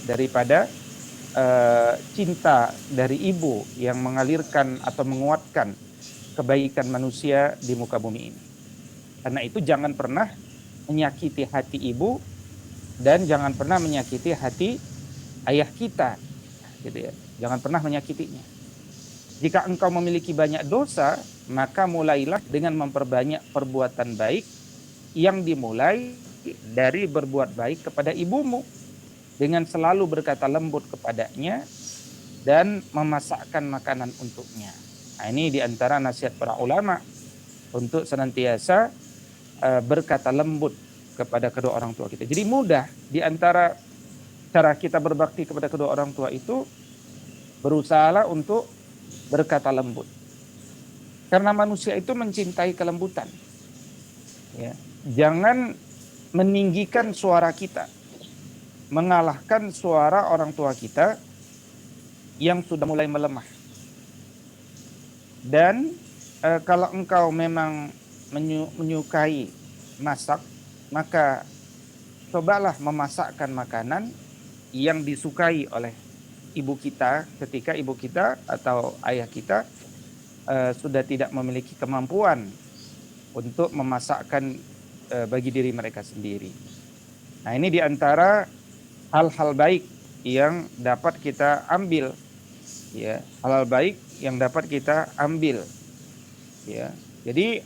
daripada cinta dari ibu yang mengalirkan atau menguatkan kebaikan manusia di muka bumi ini. Karena itu jangan pernah menyakiti hati ibu dan jangan pernah menyakiti hati ayah kita, gitu ya. Jangan pernah menyakitinya. Jika engkau memiliki banyak dosa, maka mulailah dengan memperbanyak perbuatan baik yang dimulai dari berbuat baik kepada ibumu dengan selalu berkata lembut kepadanya dan memasakkan makanan untuknya. Nah, ini diantara nasihat para ulama untuk senantiasa berkata lembut kepada kedua orang tua kita. Jadi mudah diantara cara kita berbakti kepada kedua orang tua itu berusahalah untuk berkata lembut. Karena manusia itu mencintai kelembutan. Ya. Jangan meninggikan suara kita, mengalahkan suara orang tua kita yang sudah mulai melemah. Dan kalau engkau memang menyukai masak, maka cobalah memasakkan makanan yang disukai oleh ibu kita ketika ibu kita atau ayah kita sudah tidak memiliki kemampuan untuk memasakkan bagi diri mereka sendiri. Nah, ini diantara hal-hal baik yang dapat kita ambil, ya, hal-hal baik yang dapat kita ambil, ya. Jadi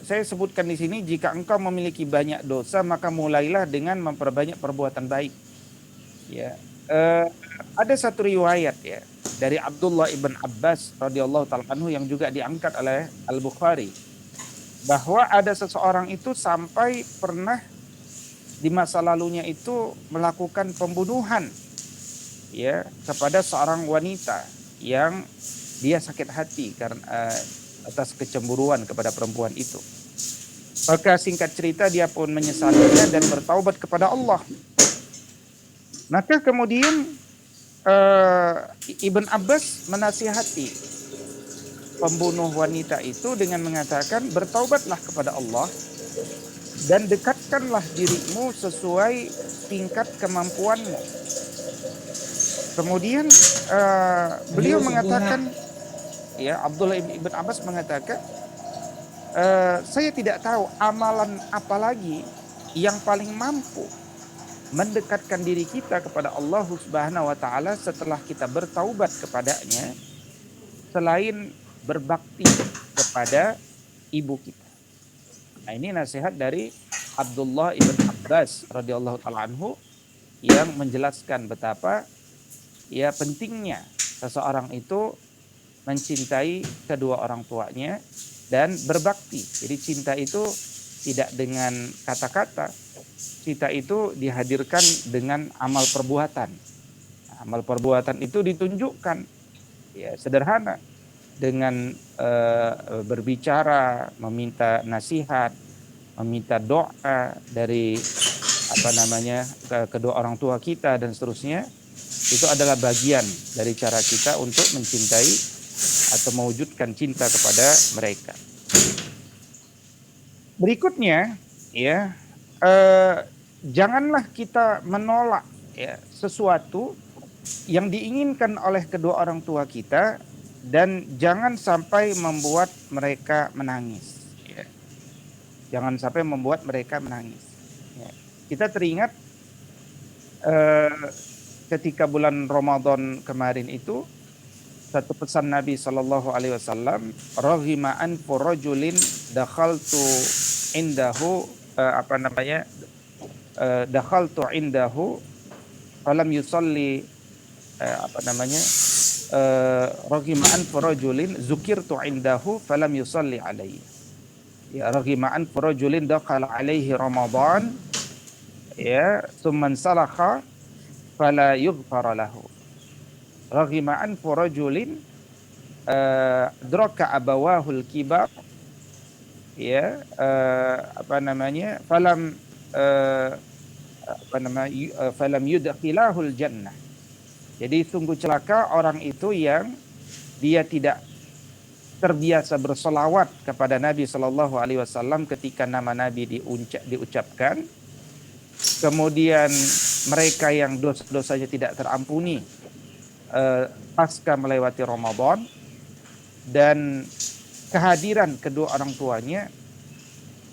saya sebutkan di sini, jika engkau memiliki banyak dosa maka mulailah dengan memperbanyak perbuatan baik, ya. Ada satu riwayat ya dari Abdullah ibn Abbas radhiyallahu taala anhu yang juga diangkat oleh Al-Bukhari, bahwa ada seseorang itu sampai pernah di masa lalunya itu melakukan pembunuhan, ya, kepada seorang wanita yang dia sakit hati karena atas kecemburuan kepada perempuan itu. Maka singkat cerita dia pun menyesalinya dan bertaubat kepada Allah. Maka kemudian Ibn Abbas menasihati pembunuh wanita itu dengan mengatakan, bertaubatlah kepada Allah dan dekatkanlah dirimu sesuai tingkat kemampuanmu. Kemudian beliau mengatakan, ya, Abdullah ibn Abbas mengatakan, saya tidak tahu amalan apa lagi yang paling mampu mendekatkan diri kita kepada Allah Subhanahu wa taala setelah kita bertaubat kepadanya selain berbakti kepada ibu kita. Nah, ini nasihat dari Abdullah ibn Abbas radhiyallahu taala anhu yang menjelaskan betapa ya pentingnya seseorang itu mencintai kedua orang tuanya dan berbakti. Jadi cinta itu tidak dengan kata-kata, cinta itu dihadirkan dengan amal perbuatan. Amal perbuatan itu ditunjukkan, ya, sederhana, dengan berbicara, meminta nasihat, meminta doa dari kedua orang tua kita dan seterusnya. Itu adalah bagian dari cara kita untuk mencintai atau mewujudkan cinta kepada mereka. Berikutnya, ya, janganlah kita menolak, ya, sesuatu yang diinginkan oleh kedua orang tua kita dan jangan sampai membuat mereka menangis. Ya. Jangan sampai membuat mereka menangis. Ya. Kita teringat ketika bulan Ramadan kemarin itu satu pesan Nabi Shallallahu Alaihi Wasallam, rohima anfu rajulin dakhaltu indahu dakhaltu indahu falam yusalli rohima anfu rajulin zukirtu indahu falam yusalli alaihi. Ya, rohima anfu rajulin dakhala alaihi Ramadan, ya, tsumman salakha fala yughfar lahu. Raghima anfu rajulin adraka abawahul kibar, ya, falam yudkhilahul jannah. Jadi sungguh celaka orang itu yang dia tidak terbiasa bersolawat kepada Nabi Shallallahu Alaihi Wasallam ketika nama Nabi diucapkan, kemudian mereka yang dosa-dosanya tidak terampuni pasca melewati Ramadan, dan kehadiran kedua orang tuanya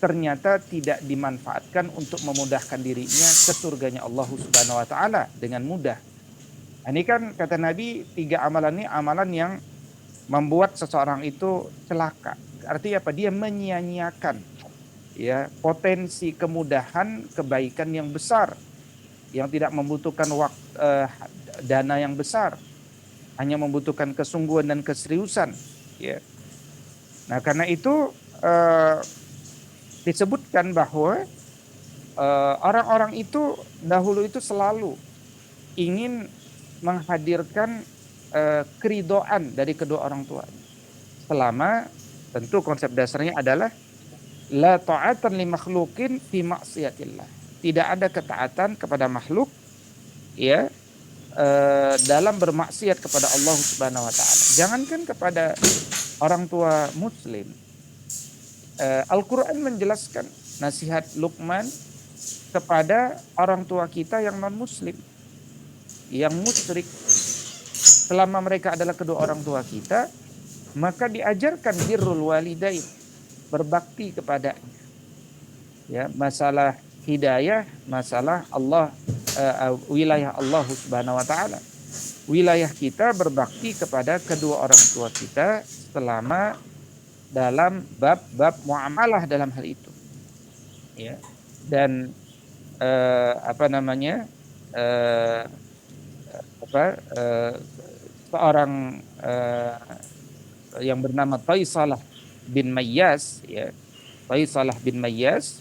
ternyata tidak dimanfaatkan untuk memudahkan dirinya ke surganya Allah Subhanahu wa taala dengan mudah. Ini kan kata Nabi, 3 amalan ini amalan yang membuat seseorang itu celaka. Artinya apa? Dia menyia-nyiakan ya potensi kemudahan kebaikan yang besar yang tidak membutuhkan dana yang besar, hanya membutuhkan kesungguhan dan keseriusan ya. Nah, karena itu disebutkan bahwa orang-orang itu dahulu itu selalu ingin menghadirkan keridhaan dari kedua orang tua. Selama tentu konsep dasarnya adalah la ta'atan li makhluqin fi maksiatillah. Tidak ada ketaatan kepada makhluk ya dalam bermaksiat kepada Allah Subhanahu wa taala. Jangankan kepada orang tua muslim. Al-Qur'an menjelaskan nasihat Luqman kepada orang tua kita yang non-muslim, yang musyrik. Selama mereka adalah kedua orang tua kita, maka diajarkan birrul walidain, berbakti kepadanya. Ya, masalah hidayah, masalah Allah, wilayah Allah Subhanahu wa taala. Wilayah kita berbakti kepada kedua orang tua kita selama dalam bab muamalah dalam hal itu. Ya. Dan seorang yang bernama Taisalah bin Mayyas ya. Taisalah bin Mayyas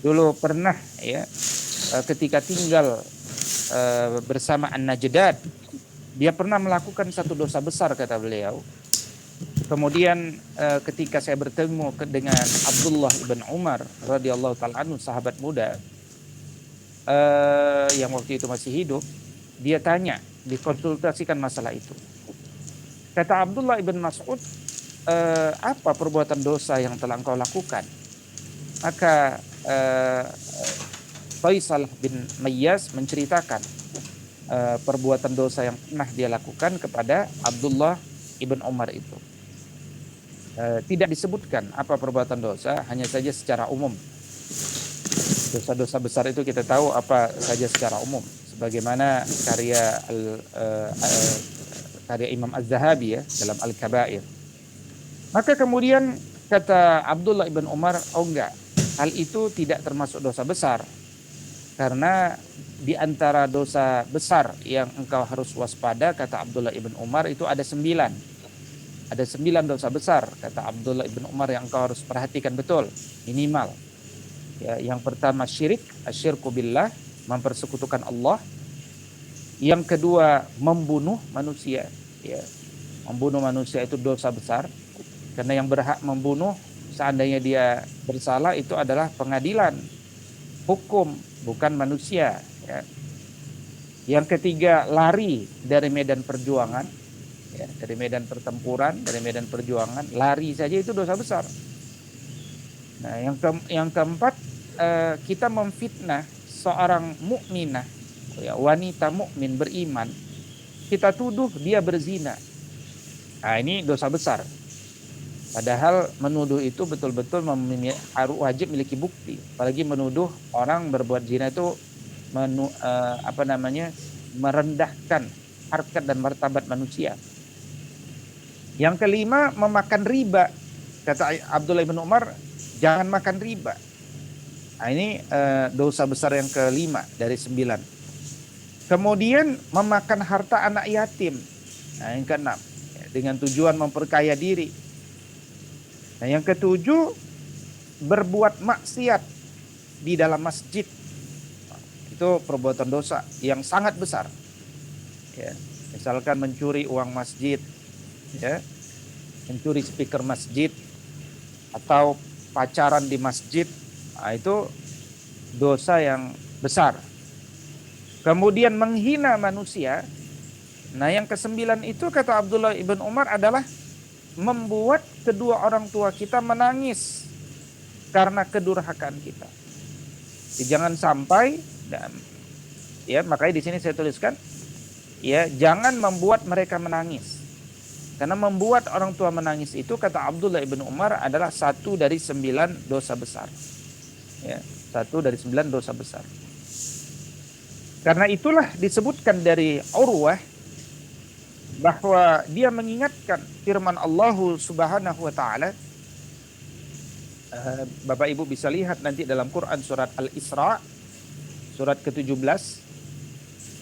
dulu pernah ya ketika tinggal bersama An-Najdad, dia pernah melakukan satu dosa besar kata beliau. Kemudian ketika saya bertemu dengan Abdullah ibn Umar radhiyallahu taala anhu, sahabat muda yang waktu itu masih hidup, dia tanya, dikonsultasikan masalah itu. Kata Abdullah ibn Mas'ud, apa perbuatan dosa yang telah engkau lakukan? Maka Faisal bin Mayyas menceritakan perbuatan dosa yang pernah dia lakukan kepada Abdullah ibn Umar itu. Tidak disebutkan apa perbuatan dosa, hanya saja secara umum. Dosa-dosa besar itu kita tahu apa saja secara umum, sebagaimana karya Imam Az-Zahabi ya dalam Al-Kabair. Maka kemudian kata Abdullah ibn Umar, oh enggak, hal itu tidak termasuk dosa besar, karena di antara dosa besar yang engkau harus waspada, kata Abdullah ibn Umar, itu ada 9. Ada 9 dosa besar, kata Abdullah ibn Umar, yang engkau harus perhatikan betul, minimal. Ya, yang pertama syirik, asyirku billah, mempersekutukan Allah. Yang kedua membunuh manusia. Ya, membunuh manusia itu dosa besar, karena yang berhak membunuh seandainya dia bersalah itu adalah pengadilan, hukum, bukan manusia. Ya. Yang ketiga lari dari medan perjuangan. Ya, dari medan pertempuran, dari medan perjuangan, lari saja itu dosa besar. Nah, yang keempat, kita memfitnah seorang mukminah, ya, wanita mukmin beriman, kita tuduh dia berzina. Nah, ini dosa besar. Padahal menuduh itu betul-betul wajib memiliki bukti. Apalagi menuduh orang berbuat zina itu merendahkan harkat dan martabat manusia. Yang kelima, memakan riba. Kata Abdullah bin Umar, jangan makan riba. Nah, ini dosa besar yang kelima dari 9. Kemudian memakan harta anak yatim. Nah, yang keenam, dengan tujuan memperkaya diri. Nah, yang ketujuh, berbuat maksiat di dalam masjid. Itu perbuatan dosa yang sangat besar. Ya, misalkan mencuri uang masjid, ya, mencuri speaker masjid, atau pacaran di masjid, nah, itu dosa yang besar. Kemudian menghina manusia. Nah, yang ke-9 itu kata Abdullah ibn Umar adalah membuat kedua orang tua kita menangis karena kedurhakaan kita. Jadi, jangan sampai Ya, makanya di sini saya tuliskan, ya, jangan membuat mereka menangis. Karena membuat orang tua menangis itu, kata Abdullah ibn Umar, adalah 1 dari 9 dosa besar. Ya, 1 dari 9 dosa besar. Karena itulah disebutkan dari Urwah bahwa dia mengingatkan firman Allah Subhanahu wa taala. Bapak Ibu bisa lihat nanti dalam Quran surat Al-Isra surat ke-17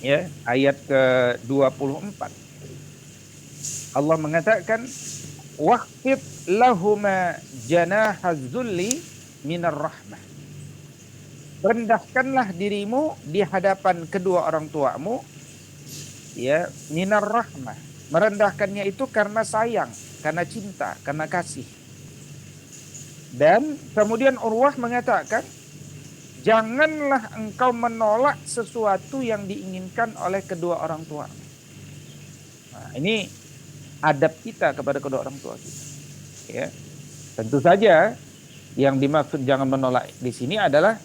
ya, ayat ke-24. Allah mengatakan waqfid lahuma janahaz zulli minar rahmah. Rendahkanlah dirimu di hadapan kedua orang tuamu, ya, minar rahmah. Merendahkannya itu karena sayang, karena cinta, karena kasih. Dan kemudian Urwah mengatakan, janganlah engkau menolak sesuatu yang diinginkan oleh kedua orang tua. Nah, ini adab kita kepada kedua orang tua kita. Ya, tentu saja yang dimaksud jangan menolak di sini adalah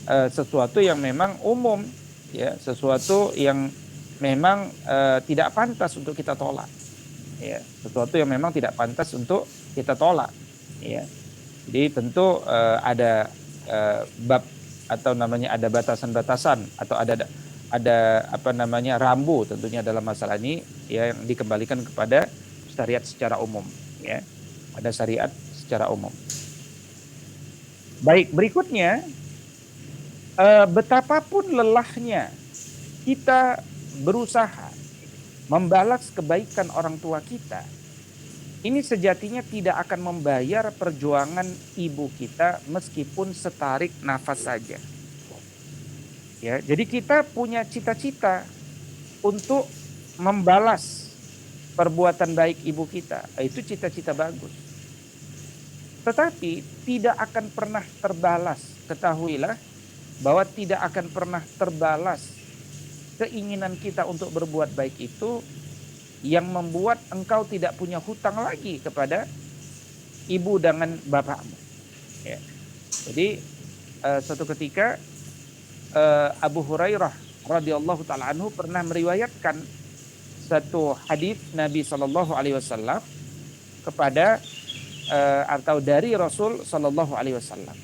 sesuatu yang memang umum, ya, sesuatu yang memang tidak pantas untuk kita tolak, ya, sesuatu yang memang tidak pantas untuk kita tolak, ya. Jadi tentu ada bab atau namanya ada batasan-batasan atau ada apa namanya rambu tentunya dalam masalah ini, ya, yang dikembalikan kepada syariat secara umum, ya, ada syariat secara umum. Baik, berikutnya betapapun lelahnya kita berusaha membalas kebaikan orang tua kita, ini sejatinya tidak akan membayar perjuangan ibu kita meskipun setarik nafas saja. Ya, jadi kita punya cita-cita untuk membalas perbuatan baik ibu kita. Itu cita-cita bagus. Tetapi tidak akan pernah terbalas. Ketahuilah bahwa tidak akan pernah terbalas keinginan kita untuk berbuat baik itu yang membuat engkau tidak punya hutang lagi kepada ibu dengan bapakmu. Ya. Jadi suatu ketika Abu Hurairah radhiyallahu taala anhu pernah meriwayatkan satu hadis Nabi Shallallahu alaihi wasallam kepada atau dari Rasul Shallallahu alaihi wasallam.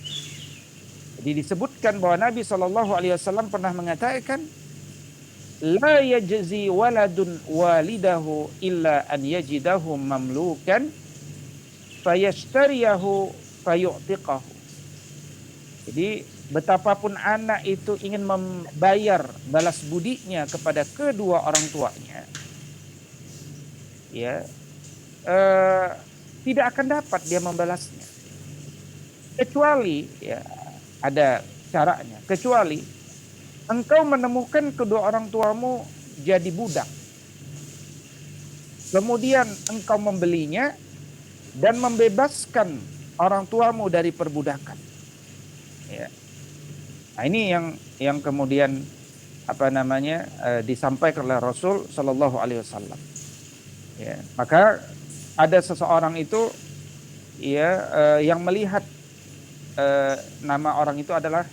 Jadi disebutkan bahwa Nabi Shallallahu alaihi wasallam pernah mengatakan, la yajzi waladun walidahu illa an yajidahu mamlukan fayashtariyahu fayu'tiqahu. Jadi betapapun anak itu ingin membayar balas budinya kepada kedua orang tuanya, ya, tidak akan dapat dia membalasnya kecuali, ya, ada caranya, kecuali engkau menemukan kedua orang tuamu jadi budak. Kemudian engkau membelinya dan membebaskan orang tuamu dari perbudakan. Ya. Nah, ini yang kemudian apa namanya disampaikan oleh Rasul Shallallahu alaihi wasallam. Ya, maka ada seseorang itu, ya, yang melihat nama orang itu adalah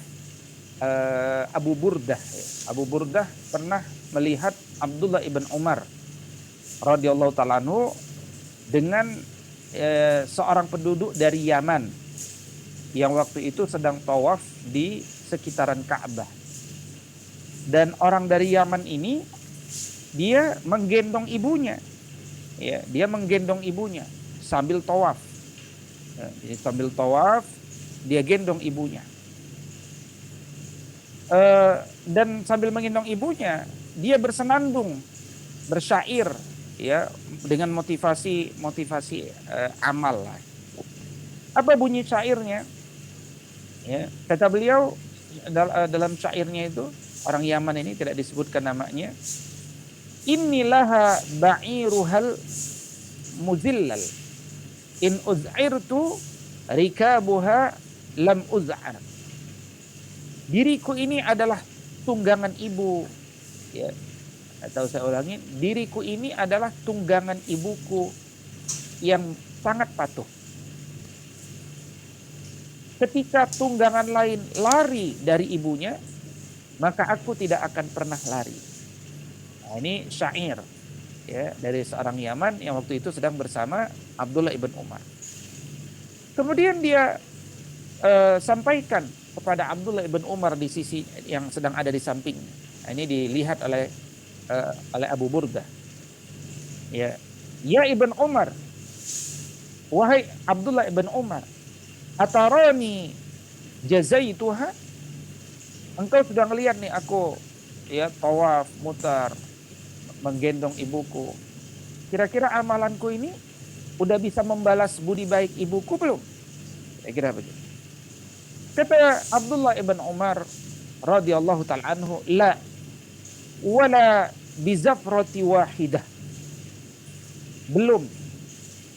Abu Burdah. Abu Burdah pernah melihat Abdullah ibn Umar radhiyallahu taala anhu dengan seorang penduduk dari Yaman yang waktu itu sedang tawaf di sekitaran Ka'bah. Dan orang dari Yaman ini dia menggendong ibunya. Ya, dia menggendong ibunya sambil tawaf. Ya, jadi sambil tawaf dia gendong ibunya. Dan sambil menggendong ibunya dia bersenandung, bersyair, ya, dengan motivasi amal lah. Apa bunyi syairnya? Ya, kata beliau dalam syairnya itu, orang Yaman ini tidak disebutkan namanya, innilaha ba'iruhal muzillal in uz'irtu rikabuha lam uz'ar. Diriku ini adalah tunggangan ibu, ya. Atau saya ulangi, diriku ini adalah tunggangan ibuku yang sangat patuh. Ketika tunggangan lain lari dari ibunya, maka aku tidak akan pernah lari. Nah, ini syair ya dari seorang Yaman yang waktu itu sedang bersama Abdullah ibn Umar. Kemudian dia sampaikan kepada Abdullah ibn Umar di sisi yang sedang ada di sampingnya. Nah, ini dilihat oleh Abu Burdah. Ya, ya Ibn Umar, wahai Abdullah ibn Umar, atarani jazaituha? Engkau sudah ngelihat nih aku ya tawaf, mutar, menggendong ibuku. Kira-kira amalanku ini udah bisa membalas budi baik ibuku belum? Kira-kira begitu. Kata Abdullah ibn Umar radhiyallahu ta'ala anhu, la wala bizafrati wahidah. Belum.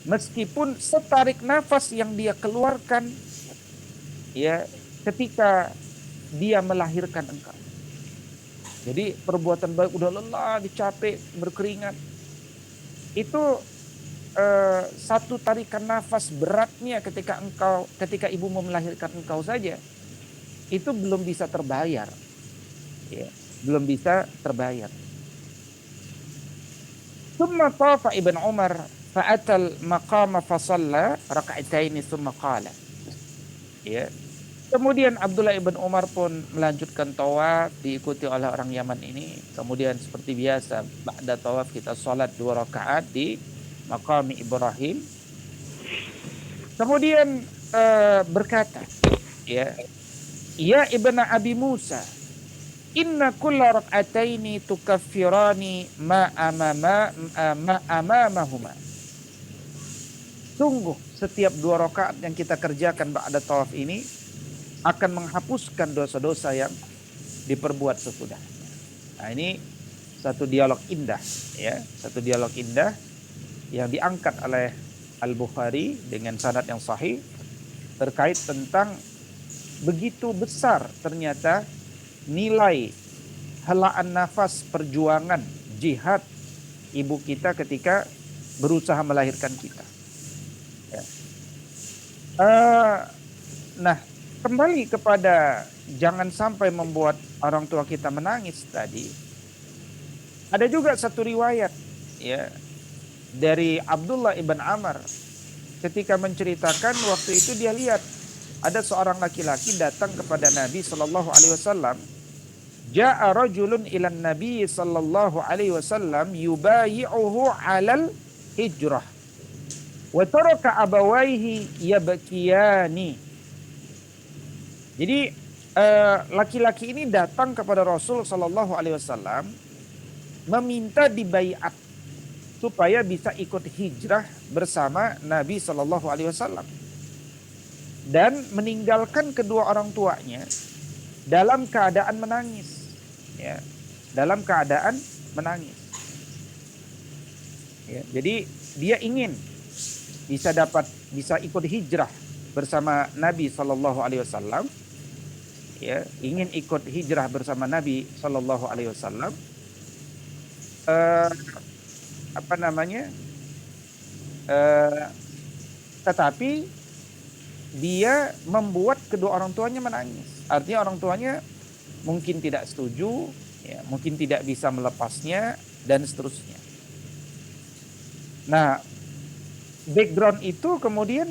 Meskipun setarik nafas yang dia keluarkan ya ketika dia melahirkan engkau. Jadi perbuatan baik udah lelah, dicapek, berkeringat. Itu satu tarikan nafas beratnya ketika ibu mau melahirkan engkau saja itu belum bisa terbayar. Ya, belum bisa terbayar. Tsumma tafa Ibn Umar fa'atal maqama fa shalla raka'ataini tsumma qala. Ya. Kemudian Abdullah ibn Umar pun melanjutkan tawaf diikuti oleh orang Yaman ini. Kemudian seperti biasa ba'da tawaf kita salat 2 rakaat di maqam Ibrahim. Kemudian berkata, ya Ibn Abi Musa, inna kulla rak'ataini tukaffirani ma amamahuma. Sungguh setiap 2 rakaat yang kita kerjakan ba'da tawaf ini akan menghapuskan dosa-dosa yang diperbuat sesudahnya. Nah, ini satu dialog indah ya, satu dialog indah yang diangkat oleh Al-Bukhari dengan sanad yang sahih terkait tentang begitu besar ternyata nilai helaan nafas perjuangan jihad ibu kita ketika berusaha melahirkan kita. Ya. Nah, kembali kepada jangan sampai membuat orang tua kita menangis tadi. Ada juga satu riwayat ya dari Abdullah ibn Amr ketika menceritakan waktu itu dia lihat ada seorang laki-laki datang kepada Nabi sallallahu alaihi wasallam. Ja'a rajulun ilan Nabi sallallahu alaihi wasallam yubayi'uhu 'alal hijrah wa taraka abawaihi yabkiyani. Jadi laki-laki ini datang kepada Rasul sallallahu alaihi wasallam meminta dibaiat supaya bisa ikut hijrah bersama Nabi sallallahu alaihi wasallam dan meninggalkan kedua orang tuanya dalam keadaan menangis. Ya, dalam keadaan menangis. Ya, jadi dia ingin bisa ikut hijrah bersama Nabi sallallahu alaihi wasallam. Ya, ingin ikut hijrah bersama Nabi sallallahu alaihi wasallam. Tetapi dia membuat kedua orang tuanya menangis. Artinya orang tuanya mungkin tidak setuju, ya, mungkin tidak bisa melepasnya dan seterusnya. Nah, background itu kemudian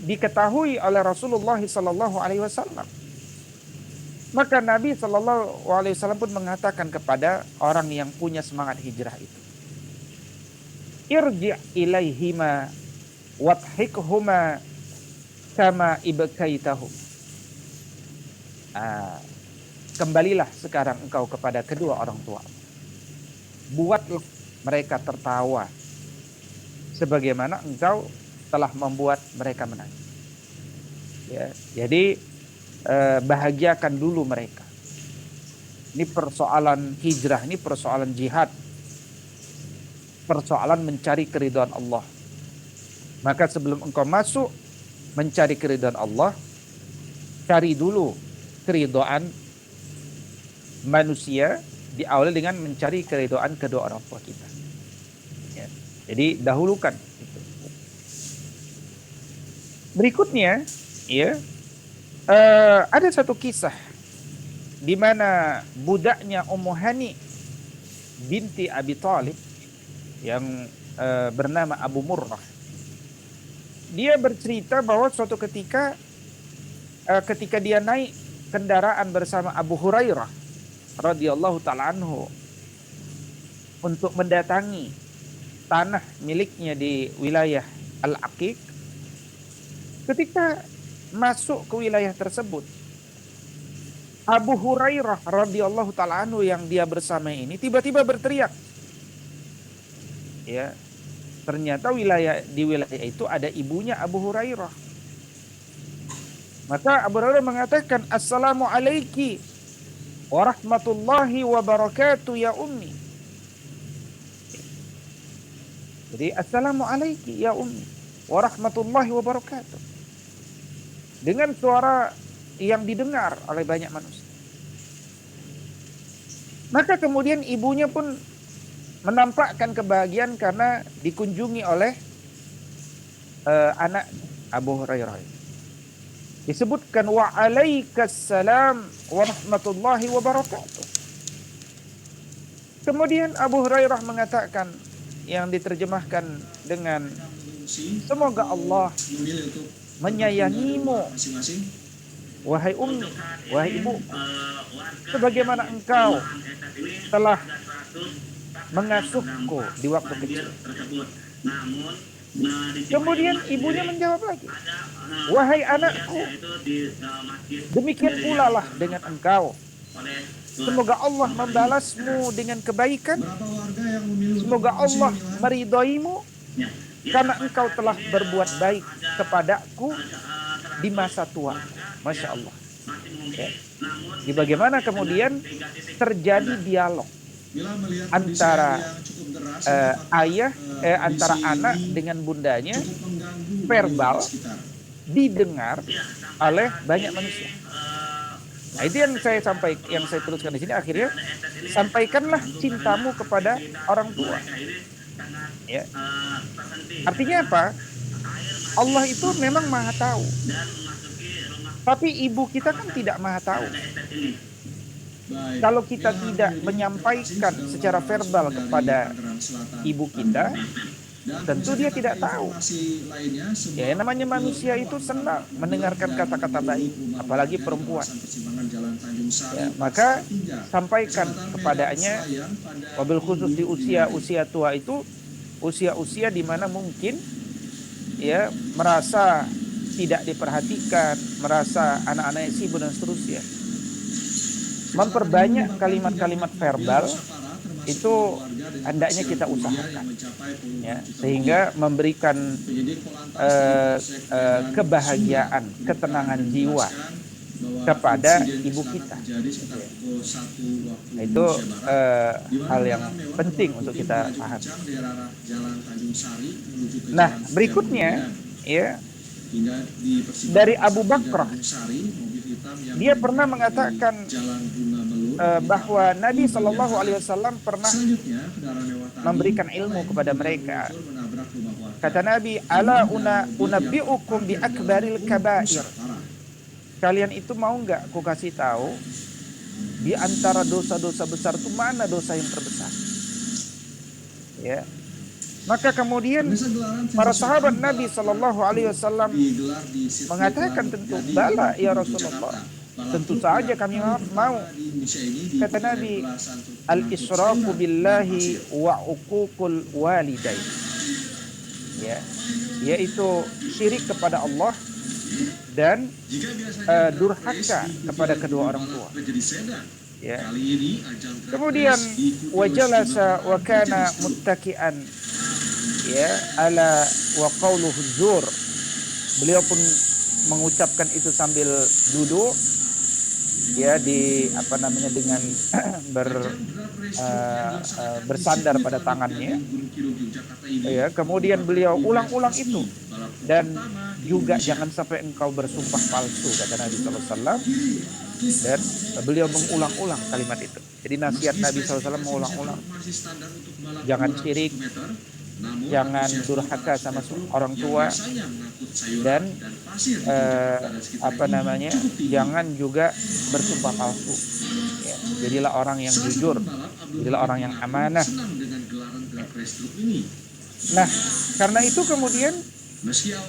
diketahui oleh Rasulullah sallallahu alaihi wasallam. Maka Nabi sallallahu alaihi wasallam pun mengatakan kepada orang yang punya semangat hijrah itu, irji' ilaihima wadhikhuma kama ibkaitahum. Kembalilah sekarang engkau kepada kedua orang tua. Buatlah mereka tertawa sebagaimana engkau telah membuat mereka menangis. Ya, jadi bahagiakan dulu mereka. Ini persoalan hijrah, ini persoalan jihad, persoalan mencari keridhaan Allah. Maka sebelum engkau masuk mencari keridhaan Allah, cari dulu keridhaan manusia, diawali dengan mencari keridhaan kedua orang tua kita. Ya, jadi dahulukan. Berikutnya, ya. Ada satu kisah di mana budaknya Ummu Hani binti Abi Thalib yang bernama Abu Murrah. Dia bercerita bahwa suatu ketika dia naik kendaraan bersama Abu Hurairah radhiyallahu taala anhu untuk mendatangi tanah miliknya di wilayah Al-Aqiq. Ketika masuk ke wilayah tersebut, Abu Hurairah radhiyallahu taala anhu yang dia bersama ini tiba-tiba berteriak. Ya, ternyata di wilayah itu ada ibunya Abu Hurairah. Maka Abu Hurairah mengatakan, "Assalamu alayki wa rahmatullahi wa barakatuh ya ummi." Jadi, "Assalamu alayki ya ummi wa rahmatullahi wa barakatuh." Dengan suara yang didengar oleh banyak manusia. Maka kemudian ibunya pun menampakkan kebahagiaan karena dikunjungi oleh anak Abu Hurairah. Disebutkan wa alaikassalam wa rahmatullahi wa barakatuh. Kemudian Abu Hurairah mengatakan yang diterjemahkan dengan semoga Allah menyayangimu wahai ummi, wahai ibu, sebagaimana engkau telah mengasuhku di waktu kecil. Kemudian ibunya menjawab lagi, wahai anakku, demikian pula lah dengan engkau. Semoga Allah membalasmu dengan kebaikan. Semoga Allah meridhoimu karena engkau telah berbuat baik kepadaku di masa tua. Masya Allah. Ya. Di bagaimana kemudian terjadi dialog antara antara anak dengan bundanya, verbal, didengar oleh banyak manusia. Nah, itu yang saya tuliskan di sini. Akhirnya, sampaikanlah cintamu kepada orang tua. Ya. Artinya apa? Allah itu memang maha tahu. Tapi ibu kita kan tidak maha tahu. Kalau kita tidak menyampaikan secara verbal kepada ibu kita, tentu dia tidak tahu. Ya, namanya manusia itu senang mendengarkan kata-kata baik, apalagi perempuan. Ya, maka sampaikan kepadanya, wabil khusus di usia tua itu, usia di mana mungkin ya merasa tidak diperhatikan, merasa anak-anaknya sibuk dan seterusnya. Memperbanyak kalimat-kalimat verbal itu hendaknya kita usahakan, ya, sehingga memberikan kebahagiaan, ketenangan jiwa kepada ibu kita. Nah, itu hal yang penting untuk kita pahami. Nah, berikutnya ya dari Abu Bakrah, dia pernah mengatakan bahwa Nabi Shallallahu Alaihi Wasallam pernah memberikan ilmu kepada mereka. Kata Nabi, ala unabbiukum bi akbaril kabair. Kalian itu mau nggak aku kasih tahu di antara dosa-dosa besar itu mana dosa yang terbesar? Ya. Maka kemudian para sahabat Nabi Shallallahu Alaihi Wasallam mengatakan, tentu bala ya Rasulullah, tentu saja kami mau. Kata Nabi, al-israfu billahi wa uququl walidain. Ya, yaitu syirik kepada Allah dan durhaka kepada kedua orang tua. Ya. Kemudian wajalasa wa kana muttaki'an ya ala wa qauluhu zur. Beliau pun mengucapkan itu sambil duduk ya dengan bersandar pada tangannya. Ya, kemudian beliau ulang-ulang itu, dan juga jangan sampai engkau bersumpah palsu, kata Nabi SAW. Dan beliau mengulang-ulang kalimat itu. Jadi nasihat Nabi SAW mengulang-ulang. Jangan syirik, jangan durhaka sama orang tua, dan jangan juga bersumpah palsu. Ya, jadilah orang yang jujur, jadilah orang yang amanah. Nah, karena itu kemudian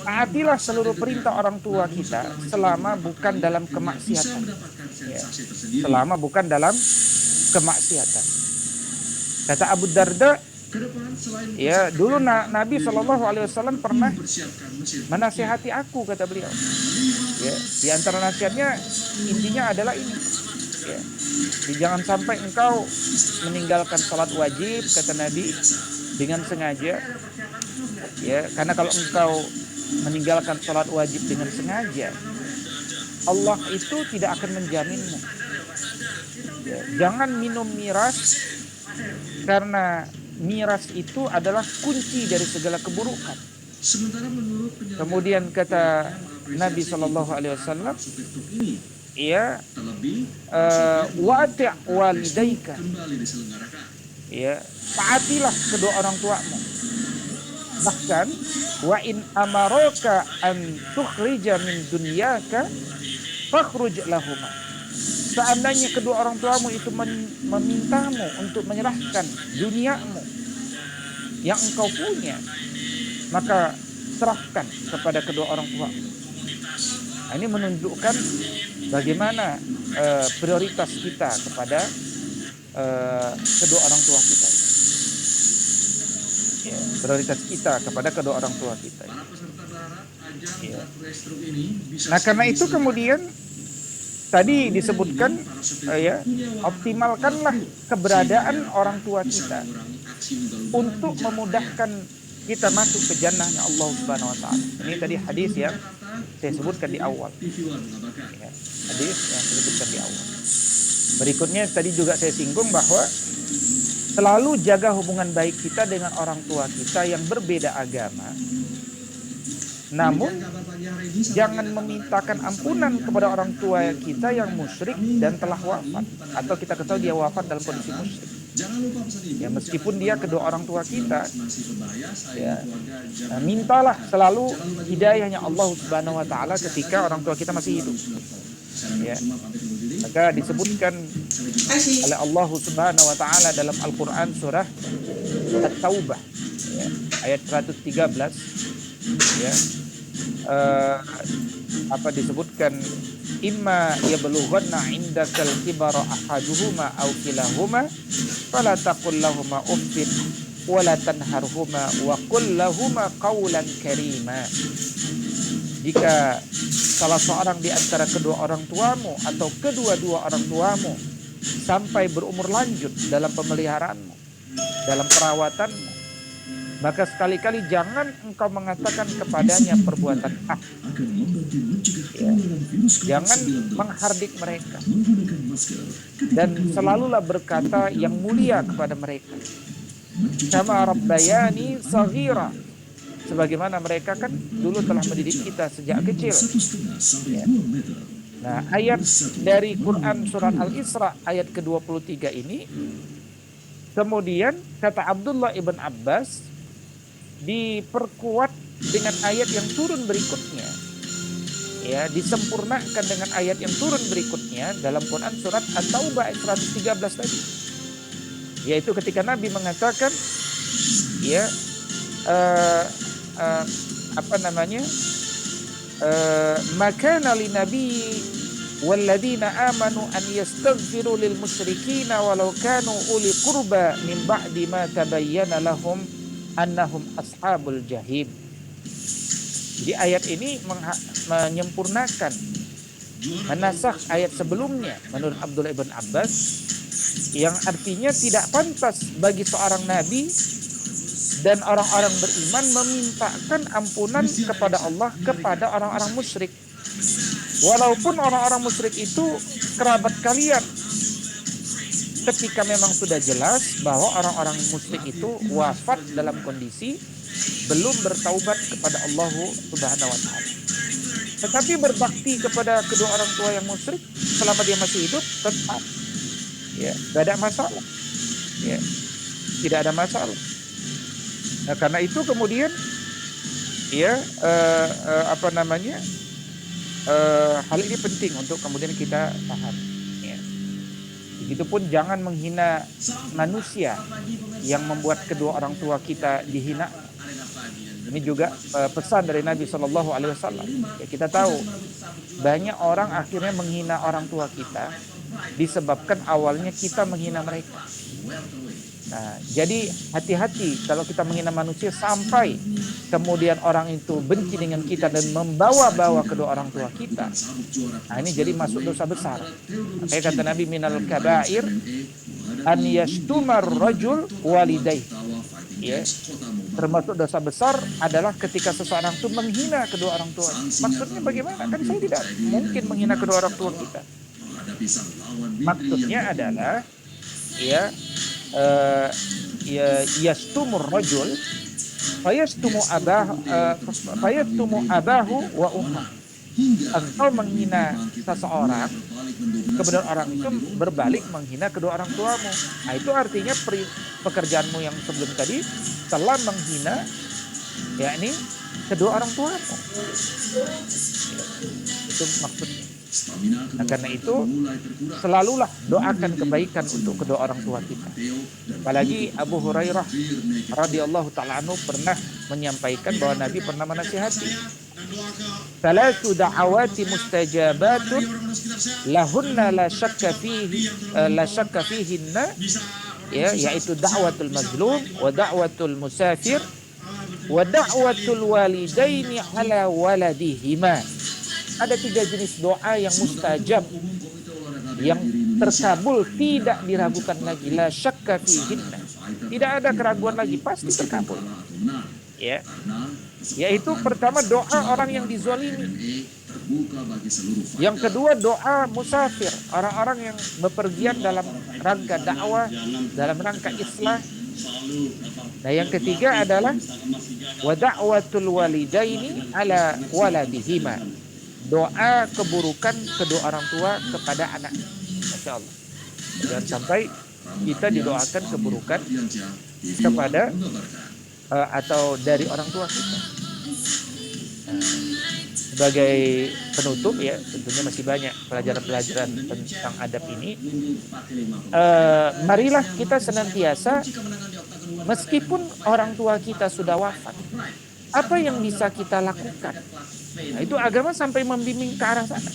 taatilah seluruh perintah orang tua kita selama bukan dalam kemaksiatan. Ya, selama bukan dalam kemaksiatan. Kata Abu Darda, ya dulu Nabi Shallallahu Alaihi Wasallam pernah menasihati aku, kata beliau. Ya, di antara nasihatnya intinya adalah ini. Ya, jangan sampai engkau meninggalkan salat wajib, kata Nabi, dengan sengaja. Ya, karena kalau engkau meninggalkan salat wajib dengan sengaja, Allah itu tidak akan menjaminmu. Ya, jangan minum miras, karena miras itu adalah kunci dari segala keburukan. Kemudian kata Nabi Shallallahu Alaihi Wasallam, ya, wati' walidaika, ya, taatilah kedua orang tuamu. Bahkan wa in amaraka an tukhrija min dunyaka fakhruj lahuma. Seandainya kedua orang tuamu itu memintamu untuk menyerahkan duniamu yang engkau punya, maka serahkan kepada kedua orang tua. Nah, ini menunjukkan bagaimana prioritas kita kepada kedua orang tua kita. Ya, prioritas kita kepada kedua orang tua kita. Ya. Nah, karena itu kemudian tadi disebutkan, ya, optimalkanlah keberadaan orang tua kita untuk memudahkan kita masuk ke jannahnya Allah Subhanahu Wa Taala. Ini tadi hadis yang saya sebutkan di awal. Ya, hadis yang saya sebutkan di awal. Berikutnya tadi juga saya singgung bahwa selalu jaga hubungan baik kita dengan orang tua kita yang berbeda agama. Namun jangan memintakan ampunan kepada orang tua kita yang musyrik dan telah wafat, atau kita ketahui dia wafat dalam kondisi musyrik. Ya, meskipun dia kedua orang tua kita, ya, nah, mintalah selalu hidayahnya Allah Subhanahu Wa Taala ketika orang tua kita masih hidup. Ya, maka disebutkan oleh Allah Subhanahu Wa Taala dalam Al-Quran surah At-Taubah, ya, ayat 113. Ya, disebutkan, imma yablughanna indakal kibara ahaduhuma aw kilahuma fala taqul lahumu uffin wala tanharhuma wa qul lahumu qawlan karima. Jika salah seorang di antara kedua orang tuamu atau kedua-dua orang tuamu sampai berumur lanjut dalam pemeliharaanmu, dalam perawatanmu, maka sekali-kali jangan engkau mengatakan kepadanya perbuatan hak. Ya. Jangan menghardik mereka. Dan selalulah berkata yang mulia kepada mereka. Kama rabbayani saghira. Sebagaimana mereka kan dulu telah mendidik kita sejak kecil. Ya. Nah, ayat dari Quran surat Al-Isra ayat ke-23 ini, kemudian kata Abdullah ibn Abbas, diperkuat dengan ayat yang turun berikutnya, ya, disempurnakan dengan ayat yang turun berikutnya dalam Quran surat At-Taubah ayat 113 tadi, yaitu ketika Nabi mengatakan, ya, makana lin nabi walladzina amanu an yastaghfiru lil musyrikina walau kanu uli qurba min ba'di ma tabayyana lahum annahum ashabul jahim. Jadi ayat ini menyempurnakan, menasakh ayat sebelumnya menurut Abdullah ibn Abbas, yang artinya tidak pantas bagi seorang nabi dan orang-orang beriman memintakan ampunan kepada Allah kepada orang-orang musyrik, walaupun orang-orang musyrik itu kerabat kalian, ketika memang sudah jelas bahwa orang-orang musyrik itu wafat dalam kondisi belum bertaubat kepada Allah Subhanahu Wa Taala. Tetapi berbakti kepada kedua orang tua yang musyrik selama dia masih hidup tetap, ya, tidak ada masalah, ya, tidak ada masalah. Nah, karena itu kemudian ya apa namanya hal ini penting untuk kemudian kita paham. Ya. Begitupun jangan menghina manusia yang membuat kedua orang tua kita dihina. Ini juga pesan dari Nabi Shallallahu Alaihi Wasallam. Ya, kita tahu banyak orang akhirnya menghina orang tua kita disebabkan awalnya kita menghina mereka. Nah, jadi hati-hati kalau kita menghina manusia sampai kemudian orang itu benci dengan kita dan membawa-bawa kedua orang tua kita. Nah, ini jadi masuk dosa besar. Makanya kata Nabi, minal kabair an yashtumar rajul walidayh. Ya, termasuk dosa besar adalah ketika seseorang itu menghina kedua orang tua. Maksudnya bagaimana? Kan saya tidak mungkin menghina kedua orang tua kita. Maksudnya adalah ya yastumur rajul fayastumu abahu wa ummah. Engkau menghina seseorang, kemudian orang itu berbalik menghina kedua orang tuamu. Nah, itu artinya pekerjaanmu yang sebelum tadi telah menghina yakni kedua orang tuamu. Itu maksudnya. Nah, karena itu selalulah doakan kebaikan untuk kedua orang tua kita. Apalagi Abu Hurairah radhiyallahu taala anhu pernah menyampaikan bahwa Nabi pernah menasihati, "Salatu da'awati mustajabatun lahunna la syakka fihinna," ya, yaitu da'watul mazlum wa da'watul musafir wa da'watul walidaini ala waladihima. Ada 3 jenis doa yang mustajab, yang terkabul, tidak diragukan lagi. La syakka fihinna. Tidak ada keraguan lagi, pasti terkabul. Ya. Yaitu pertama doa orang yang dizalimi. Yang kedua doa musafir, orang-orang yang bepergian dalam rangka dakwah, dalam rangka islah. Nah, yang ketiga adalah wa da'watul walidaini ala waladihima. Doa keburukan kedua orang tua kepada anak. Masya Allah. Jangan sampai kita didoakan keburukan kepada atau dari orang tua kita. Sebagai penutup ya, tentunya masih banyak pelajaran-pelajaran tentang adab ini. Marilah kita senantiasa, meskipun orang tua kita sudah wafat, apa yang bisa kita lakukan? Nah, itu agama sampai membimbing ke arah sana.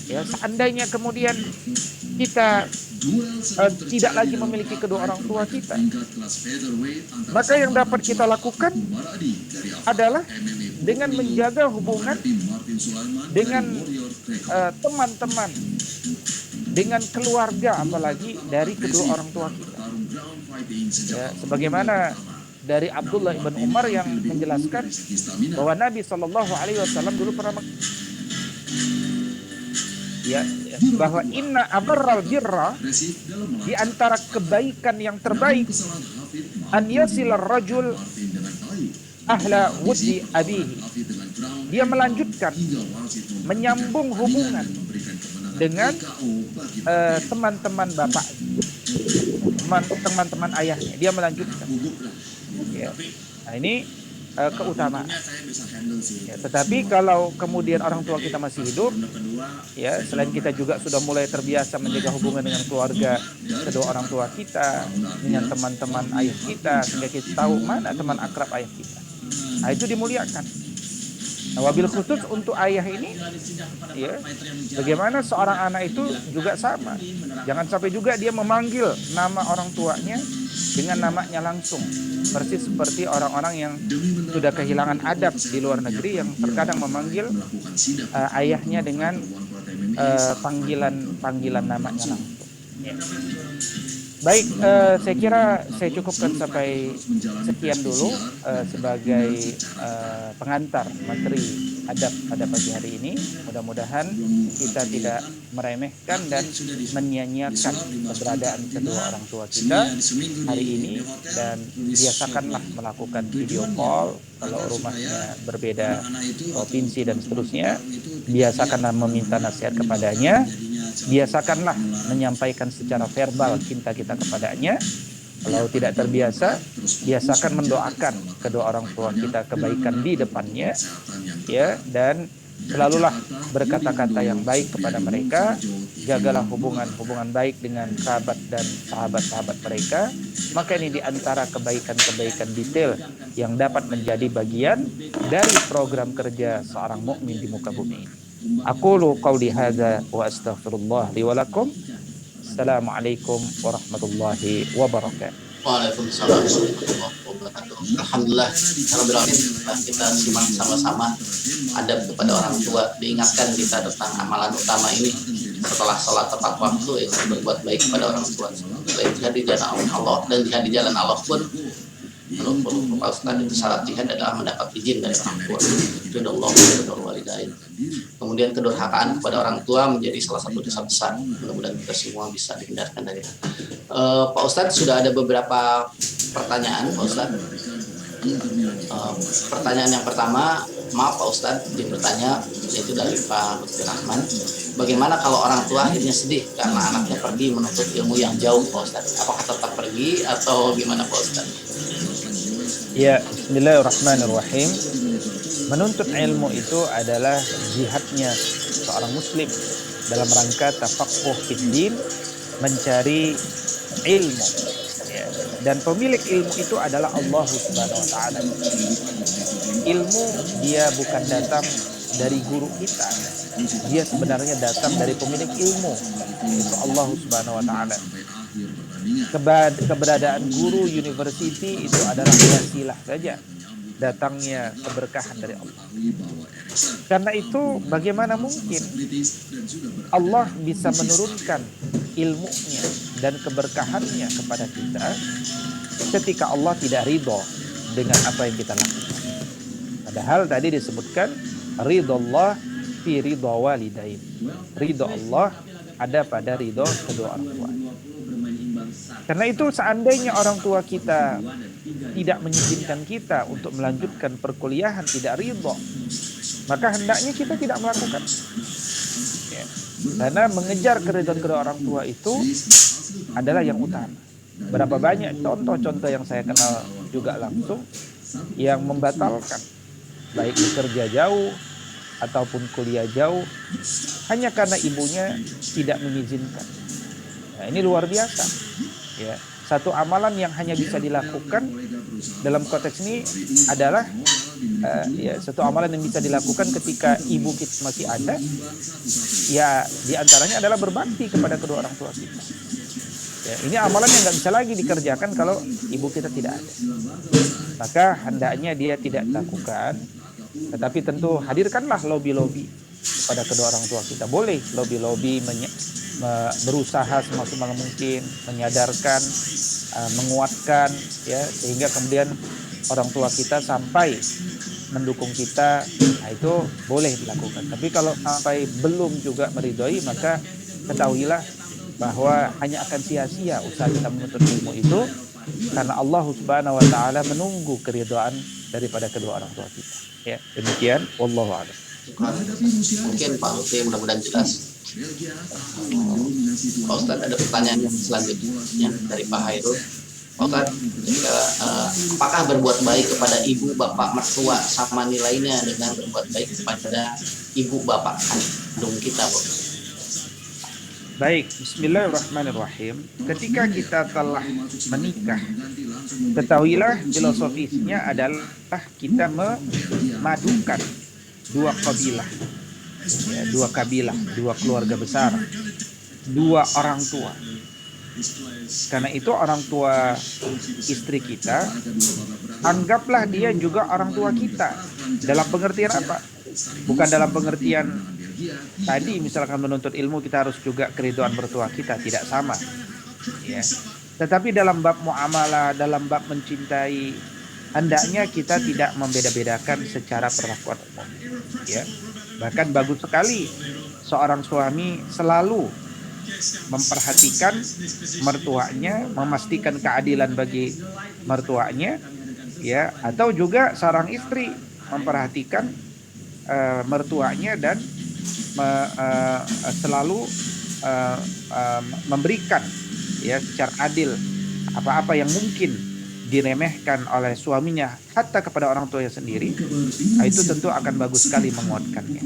Ya, seandainya kemudian kita tidak lagi memiliki kedua orang tua kita, maka yang dapat kita lakukan adalah dengan menjaga hubungan dengan teman-teman, dengan keluarga, apalagi dari kedua orang tua kita. Ya, sebagaimana dari Abdullah ibn Umar yang menjelaskan bahwa Nabi Shallallahu Alaihi Wasallam dulu pernah bahwa inna abarral birra, di antara kebaikan yang terbaik, an yasilar rajul ahla wuddi abihi, dia melanjutkan menyambung hubungan dengan teman-teman bapak, teman-teman ayahnya, dia melanjutkan. Ya. Nah, ini keutamaan. Ya, tetapi kalau kemudian orang tua kita masih hidup, ya, selain kita juga sudah mulai terbiasa menjaga hubungan dengan keluarga kedua orang tua kita, dengan teman-teman ayah kita, sehingga kita tahu mana teman akrab ayah kita. Nah, itu dimuliakan. Nah, wabil khusus untuk ayah ini, ya, bagaimana seorang anak itu juga sama. Jangan sampai juga dia memanggil nama orang tuanya dengan namanya langsung. Persis seperti orang-orang yang sudah kehilangan adab di luar negeri yang terkadang memanggil ayahnya dengan panggilan namanya langsung. Ya. Baik, saya kira saya cukupkan sampai sekian dulu sebagai pengantar materi adab pada pagi hari ini. Mudah-mudahan kita tidak meremehkan dan menyia-nyiakan keberadaan kedua orang tua kita hari ini, dan biasakanlah melakukan video call kalau rumahnya berbeda provinsi dan seterusnya. Biasakanlah meminta nasihat kepadanya. Biasakanlah menyampaikan secara verbal cinta kita kepadanya. Kalau tidak terbiasa, biasakan mendoakan kedua orang tua kita kebaikan di depannya, ya, dan selalulah berkata-kata yang baik kepada mereka. Jagalah hubungan baik dengan kerabat dan sahabat-sahabat mereka. Maka ini diantara kebaikan-kebaikan detail yang dapat menjadi bagian dari program kerja seorang mukmin di muka bumi ini. Aqulu qauli hadza wa astaghfirullah li wa lakum. Assalamualaikum warahmatullahi wabarakatuh. Waalaikumsalam warahmatullahi wabarakatuh. Alhamdulillah, kita simak sama-sama adab kepada orang tua. Diingatkan kita tentang amalan utama ini setelah sholat tepat waktu, yaitu berbuat baik kepada orang tua. Baik jihad di jalan Allah, dan jihad di jalan Allah pun menurut Pak Ustadz itu syarat jihad adalah mendapat izin dari orang tua. Itu Allah dan walidain. Kemudian kedurhakaan kepada orang tua menjadi salah satu dosa besar. Mudah-mudahan kita semua bisa dihindarkan dari Pak Ustadz, sudah ada beberapa pertanyaan Pak Ustadz. Pertanyaan yang pertama, maaf Pak Ustadz, dia bertanya, yaitu dari Pak Lutfi Rahman. Bagaimana kalau orang tua akhirnya sedih karena anaknya pergi menuntut ilmu yang jauh Pak Ustadz? Apakah tetap pergi atau gimana Pak Ustadz? Ya, bismillahirrahmanirrahim. Menuntut ilmu itu adalah jihadnya seorang muslim dalam rangka tafaqquh fid din, mencari ilmu. Ya. Dan pemilik ilmu itu adalah Allah Subhanahu wa taala. Ilmu dia bukan datang dari guru kita. Dia sebenarnya datang dari pemilik ilmu, itu Allah Subhanahu wa taala. Keberadaan guru university itu adalah wasilah saja datangnya keberkahan dari Allah. Karena itu bagaimana mungkin Allah bisa menurunkan ilmunya dan keberkahannya kepada kita ketika Allah tidak ridho dengan apa yang kita lakukan. Padahal tadi disebutkan ridho Allah fi ridho walidain. Ridho Allah ada pada ridho kedua orang tua. Karena itu seandainya orang tua kita tidak mengizinkan kita untuk melanjutkan perkuliahan, tidak ridho, maka hendaknya kita tidak melakukan. Ya. Karena mengejar keridhaan kedua orang tua itu adalah yang utama. Berapa banyak contoh-contoh yang saya kenal juga langsung yang membatalkan baik bekerja jauh ataupun kuliah jauh hanya karena ibunya tidak mengizinkan. Nah, ini luar biasa. Ya, satu amalan yang hanya bisa dilakukan dalam konteks ini adalah satu amalan yang bisa dilakukan ketika ibu kita masih ada. Ya, diantaranya adalah berbakti kepada kedua orang tua kita. Ya, ini amalan yang nggak bisa lagi dikerjakan kalau ibu kita tidak ada. Maka hendaknya dia tidak lakukan. Tetapi tentu hadirkanlah lobby-lobby kepada kedua orang tua kita. Boleh lobby-lobby berusaha semaksimal mungkin menyadarkan, menguatkan, ya, sehingga kemudian orang tua kita sampai mendukung kita. Nah, itu boleh dilakukan. Tapi kalau sampai belum juga meridhoi, maka ketahuilah bahwa hanya akan sia-sia usaha kita menuntut ilmu itu, karena Allah Subhanahu wa taala menunggu keridhaan daripada kedua orang tua kita. Ya, demikian, wallahu a'lam. Mungkin Pak Lutfi mudah-mudahan jelas. Pak Ustadz, ada pertanyaan yang selanjutnya dari Pak Hairul. Pak Ustadz, apakah berbuat baik kepada ibu bapak mertua sama nilainya dengan berbuat baik kepada ibu bapak kandung kita, Pak? Baik, bismillahirrahmanirrahim. Ketika kita telah menikah, ketahuilah filosofisnya adalah kita memadukan dua kabilah, ya, dua keluarga besar, dua orang tua. Karena itu orang tua istri kita, anggaplah dia juga orang tua kita. Dalam pengertian apa? Bukan dalam pengertian tadi misalkan menuntut ilmu kita harus juga keridhaan mertua kita, tidak sama. Ya. Tetapi dalam bab muamalah, dalam bab mencintai, hendaknya kita tidak membeda-bedakan secara perlakuan umum. Ya. Bahkan bagus sekali seorang suami selalu memperhatikan mertuanya, memastikan keadilan bagi mertuanya, ya, atau juga seorang istri memperhatikan mertuanya dan selalu memberikan, ya, secara adil apa-apa yang mungkin diremehkan oleh suaminya hatta kepada orang tuanya sendiri, itu tentu akan bagus sekali menguatkannya.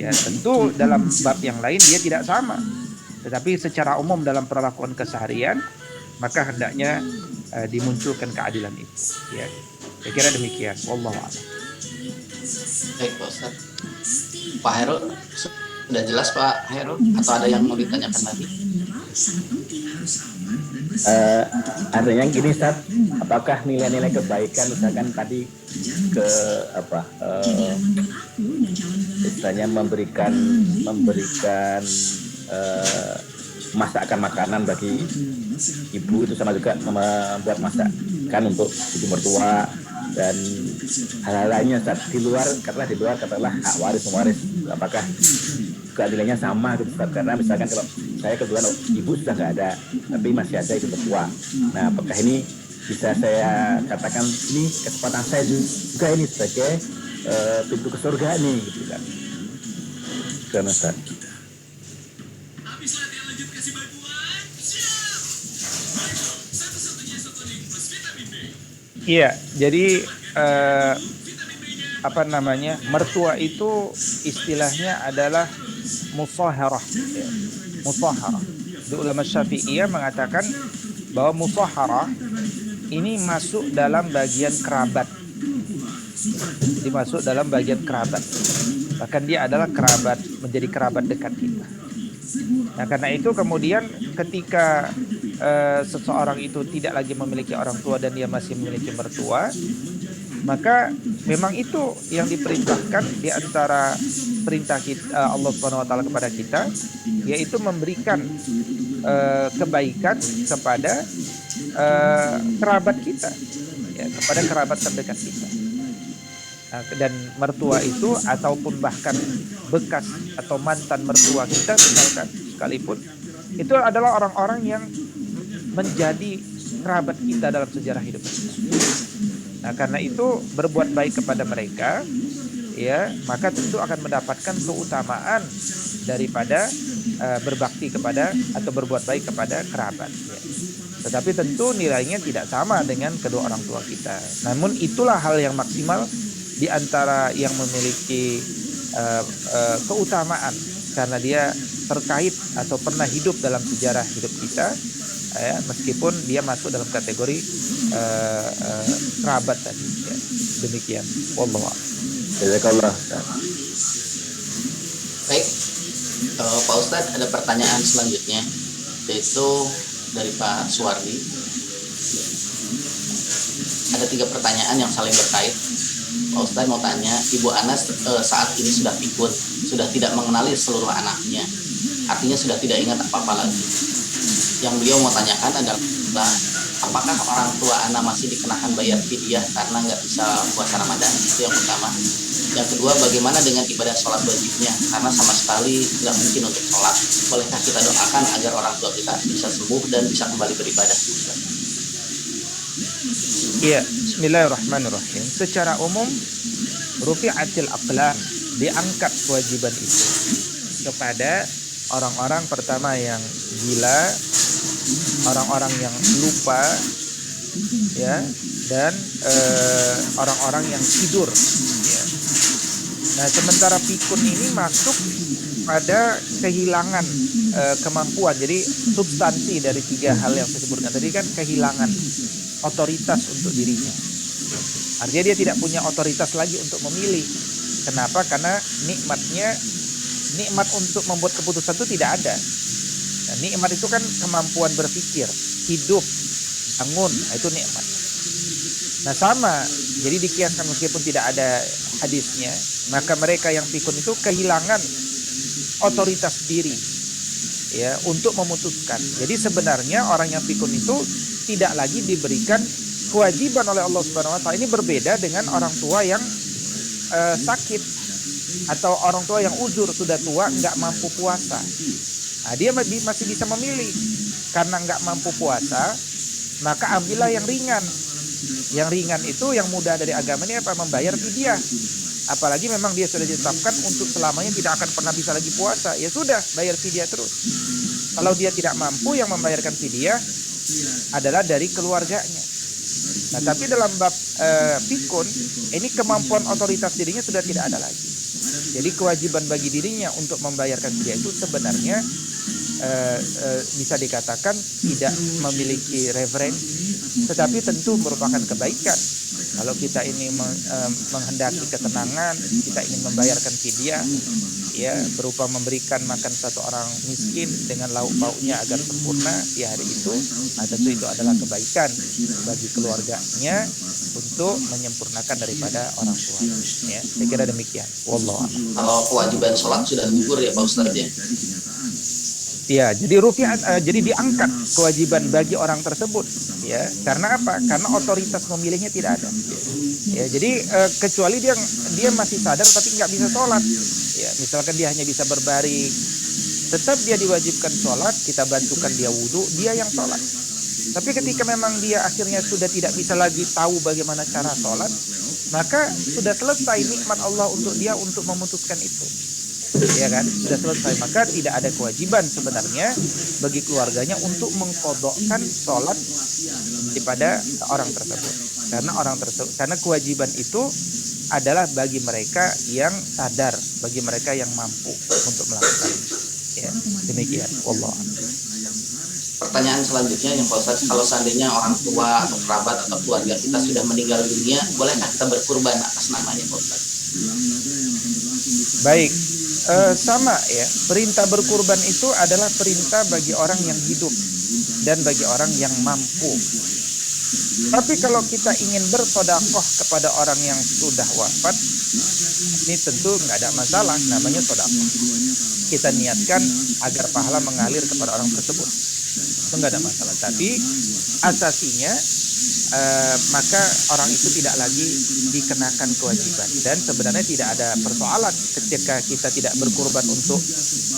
Ya, tentu dalam bab yang lain dia tidak sama, tetapi secara umum dalam perlakuan keseharian maka hendaknya dimunculkan keadilan itu. Ya, saya kira demikian. Wallahu a'lam. Baik Pak Ustaz. Pak Hairul, sudah jelas Pak Hairul atau ada yang mau ditanyakan lagi? Artinya gini Ustaz, apakah nilai-nilai kebaikan misalkan tadi ke apa istilahnya memberikan masakan makanan bagi ibu itu sama juga membuat masakan untuk ibu mertua dan hal-hal lainnya Ustaz, di luar katakanlah hak waris apakah keadilannya sama gitu Ustaz? Karena misalkan kalau saya kebetulan ibu sudah nggak ada tapi masih ada ibu mertua, nah apakah ini bisa saya katakan ini kesempatan saya juga ini sebagai pintu ke surga nih gitu kan? Karena Ustaz. Iya, jadi mertua itu istilahnya adalah musaharah. Ya. Musaharah. Di ulama Syafi'iyah mengatakan bahwa musaharah ini masuk dalam bagian kerabat. Jadi masuk dalam bagian kerabat. Bahkan dia adalah menjadi kerabat dekat kita. Nah, karena itu kemudian ketika seseorang itu tidak lagi memiliki orang tua dan dia masih memiliki mertua, maka memang itu yang diperintahkan di antara perintah kita, Allah Subhanahu wa taala kepada kita, yaitu memberikan kebaikan kepada kerabat kita, ya, kepada kerabat terdekat kita. Nah, dan mertua itu ataupun bahkan bekas atau mantan mertua kita misalkan sekalipun, itu adalah orang-orang yang menjadi kerabat kita dalam sejarah hidup kita. Nah, karena itu berbuat baik kepada mereka, ya, maka tentu akan mendapatkan keutamaan daripada berbakti kepada atau berbuat baik kepada kerabat. Ya. Tetapi tentu nilainya tidak sama dengan kedua orang tua kita. Namun itulah hal yang maksimal di antara yang memiliki keutamaan karena dia terkait atau pernah hidup dalam sejarah hidup kita, ya, meskipun dia masuk dalam kategori kerabat tadi. Ya. Demikian. Wallahu a'lam. Jazakallah. Baik, Pak Ustadz, ada pertanyaan selanjutnya, yaitu dari Pak Suwardi. Ada 3 pertanyaan yang saling berkait. Pak Ustadz mau tanya, Ibu Anas saat ini sudah pikun, sudah tidak mengenali seluruh anaknya, artinya sudah tidak ingat apa-apa lagi. Yang beliau mau tanyakan adalah, apakah orang tua anak masih dikenakan bayar fidyah karena nggak bisa puasa Ramadan? Itu yang pertama. Yang kedua, bagaimana dengan ibadah sholat wajibnya? Karena sama sekali nggak mungkin untuk sholat. Bolehkah kita doakan agar orang tua kita bisa sembuh dan bisa kembali beribadah? Iya, bismillahirrahmanirrahim. Secara umum, rufi'atil aqlam, diangkat kewajiban itu kepada orang-orang pertama yang gila, orang-orang yang lupa, ya, dan orang-orang yang tidur. Ya. Nah, sementara pikun ini masuk pada kehilangan kemampuan. Jadi substansi dari 3 hal yang saya sebutkan tadi kan kehilangan otoritas untuk dirinya. Artinya dia tidak punya otoritas lagi untuk memilih. Kenapa? Karena nikmat untuk membuat keputusan itu tidak ada. Nah, nikmat itu kan kemampuan berpikir, hidup, bangun, itu nikmat. Nah, sama, jadi dikiaskan meskipun tidak ada hadisnya, maka mereka yang pikun itu kehilangan otoritas diri, ya, untuk memutuskan. Jadi sebenarnya orang yang pikun itu tidak lagi diberikan kewajiban oleh Allah Subhanahu wa taala. Ini berbeda dengan orang tua yang sakit atau orang tua yang uzur, sudah tua nggak mampu puasa. Nah, dia masih bisa memilih. Karena nggak mampu puasa, maka ambillah yang ringan. Yang ringan itu yang mudah dari agama ini apa? Membayar fidyah. Apalagi memang dia sudah ditetapkan untuk selamanya tidak akan pernah bisa lagi puasa, ya sudah, bayar fidyah terus. Kalau dia tidak mampu, yang membayarkan fidyah adalah dari keluarganya. Nah, tapi dalam bab pikun, ini kemampuan otoritas dirinya sudah tidak ada lagi. Jadi kewajiban bagi dirinya untuk membayarkan fidyah itu sebenarnya bisa dikatakan tidak memiliki referensi, tetapi tentu merupakan kebaikan. Kalau kita ini menghendaki ketenangan, kita ingin membayarkan fidyah, ya, berupa memberikan makan satu orang miskin dengan lauk pauknya agar sempurna di hari itu, tentu itu adalah kebaikan bagi keluarganya untuk menyempurnakan daripada orang tua. Ya, saya kira demikian. Wallahu a'lam. Kalau kewajiban sholat sudah gugur ya Pak Ustadz ya. Ya, jadi jadi diangkat kewajiban bagi orang tersebut, ya. Karena apa? Karena otoritas memilihnya tidak ada. Ya, jadi kecuali dia masih sadar tapi nggak bisa sholat. Ya, misalkan dia hanya bisa berbaring, tetap dia diwajibkan sholat. Kita bantukan dia wudhu, dia yang sholat. Tapi ketika memang dia akhirnya sudah tidak bisa lagi tahu bagaimana cara sholat, maka sudah selesai nikmat Allah untuk dia untuk memutuskan itu. Ya kan, sudah selesai, maka tidak ada kewajiban sebenarnya bagi keluarganya untuk mengqadhakan sholat daripada orang tersebut, karena kewajiban itu adalah bagi mereka yang sadar, bagi mereka yang mampu untuk melakukan. Ya, demikian. Wallah. Pertanyaan selanjutnya yang Pak Ustadz, kalau seandainya orang tua atau kerabat atau keluarga kita sudah meninggal dunia, bolehkah kita berkurban atas namanya Pak Ustadz? Baik. Sama ya, perintah berkurban itu adalah perintah bagi orang yang hidup dan bagi orang yang mampu. Tapi kalau kita ingin bersedekah kepada orang yang sudah wafat, ini tentu nggak ada masalah, namanya sedekah. Kita niatkan agar pahala mengalir kepada orang tersebut, itu nggak ada masalah. Tapi asasinya maka orang itu tidak lagi dikenakan kewajiban, dan sebenarnya tidak ada persoalan ketika kita tidak berkurban untuk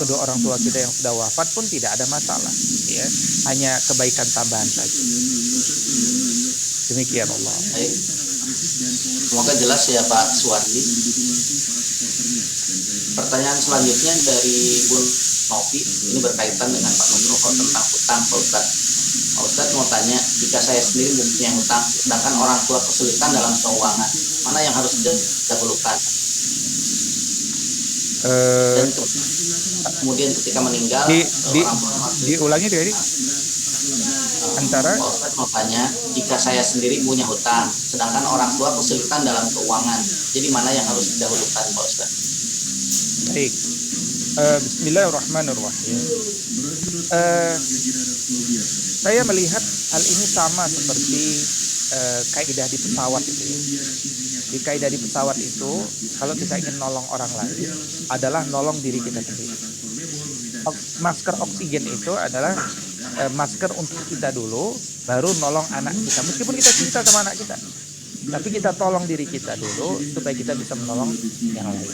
kedua orang tua kita yang sudah wafat pun tidak ada masalah, ya, hanya kebaikan tambahan saja. Demikian Allah. Baik. Semoga jelas ya Pak Suwardi. Pertanyaan selanjutnya dari Bun Novi, ini berkaitan dengan Pak Nugroho tentang hutang Pak Ustadz. Pak Ustadz mau tanya, jika saya sendiri mempunyai hutang, sedangkan orang tua kesulitan dalam keuangan, mana yang harus didahulukan? Dan kemudian ketika meninggal, diulangi dari antara Pak Ustadz mau tanya, jika saya sendiri punya hutang, sedangkan orang tua kesulitan dalam keuangan, jadi mana yang harus didahulukan Pak Ustadz? Baik. Bismillahirrahmanirrahim. Saya melihat hal ini sama seperti kaidah di pesawat itu ya. Di kaidah di pesawat itu, kalau kita ingin nolong orang lain adalah nolong diri kita sendiri. Masker oksigen itu adalah masker untuk kita dulu, baru nolong anak kita. Meskipun kita cinta sama anak kita, tapi kita tolong diri kita dulu supaya kita bisa menolong yang lain.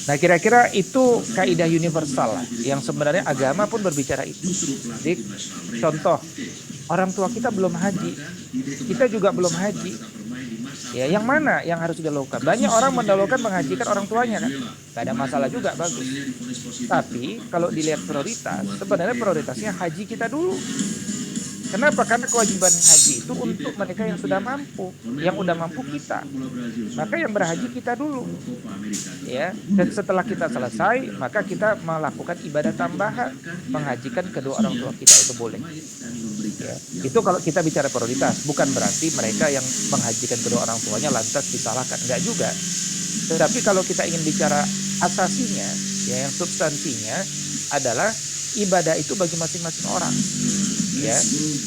Nah, kira-kira itu kaidah universal lah, yang sebenarnya agama pun berbicara itu. Jadi, contoh, orang tua kita belum haji, kita juga belum haji. Ya, yang mana yang harus dilakukan? Banyak orang mendahulukan menghajikan orang tuanya kan, gak ada masalah juga, bagus. Tapi kalau dilihat prioritas, sebenarnya prioritasnya haji kita dulu. Kenapa? Karena kewajiban haji itu untuk mereka yang sudah mampu, yang udah mampu kita. Maka yang berhaji kita dulu, ya. Dan setelah kita selesai, maka kita melakukan ibadah tambahan, menghajikan kedua orang tua kita, itu boleh. Ya. Itu kalau kita bicara prioritas, bukan berarti mereka yang menghajikan kedua orang tuanya lantas disalahkan, enggak juga. Tetapi kalau kita ingin bicara asasinya, ya, yang substansinya adalah ibadah itu bagi masing-masing orang. Ya,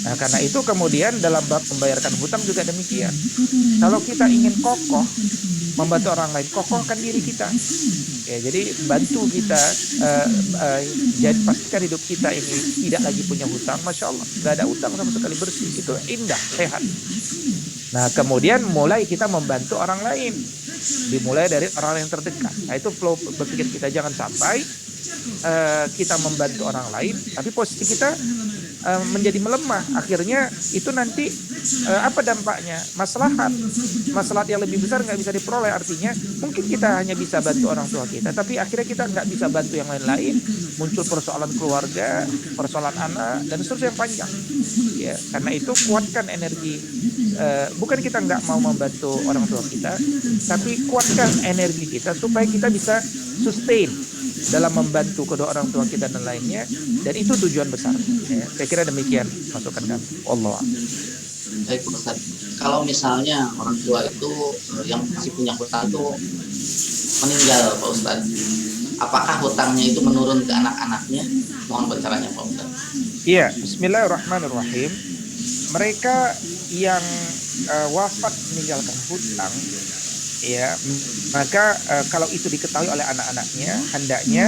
nah karena itu kemudian dalam bab membayarkan hutang juga demikian. Kalau kita ingin kokoh membantu orang lain, kokohkan diri kita. Ya, jadi bantu kita, jadi pastikan hidup kita ini tidak lagi punya hutang. Masya Allah, nggak ada hutang sama sekali, bersih, itu indah, sehat. Nah kemudian mulai kita membantu orang lain, dimulai dari orang yang terdekat. Nah itu flow berpikir kita, jangan sampai kita membantu orang lain, tapi posisi kita menjadi melemah. Akhirnya itu nanti apa dampaknya? Maslahat yang lebih besar nggak bisa diperoleh. Artinya mungkin kita hanya bisa bantu orang tua kita, tapi akhirnya kita nggak bisa bantu yang lain-lain. Muncul persoalan keluarga, persoalan anak, dan seterusnya yang panjang. Ya, karena itu kuatkan energi. Bukan kita nggak mau membantu orang tua kita, tapi kuatkan energi kita supaya kita bisa sustain dalam membantu kedua orang tua kita dan lainnya, dan itu tujuan besar. Ya, saya kira demikian masukan kami. Allah. Baik Pak Ustadz, kalau misalnya orang tua itu yang masih punya hutang itu meninggal Pak Ustadz, apakah hutangnya itu menurun ke anak-anaknya? Mohon pencerahannya Pak Ustadz. Iya, Bismillahirrahmanirrahim. Mereka yang wafat meninggalkan hutang, ya, maka kalau itu diketahui oleh anak-anaknya, hendaknya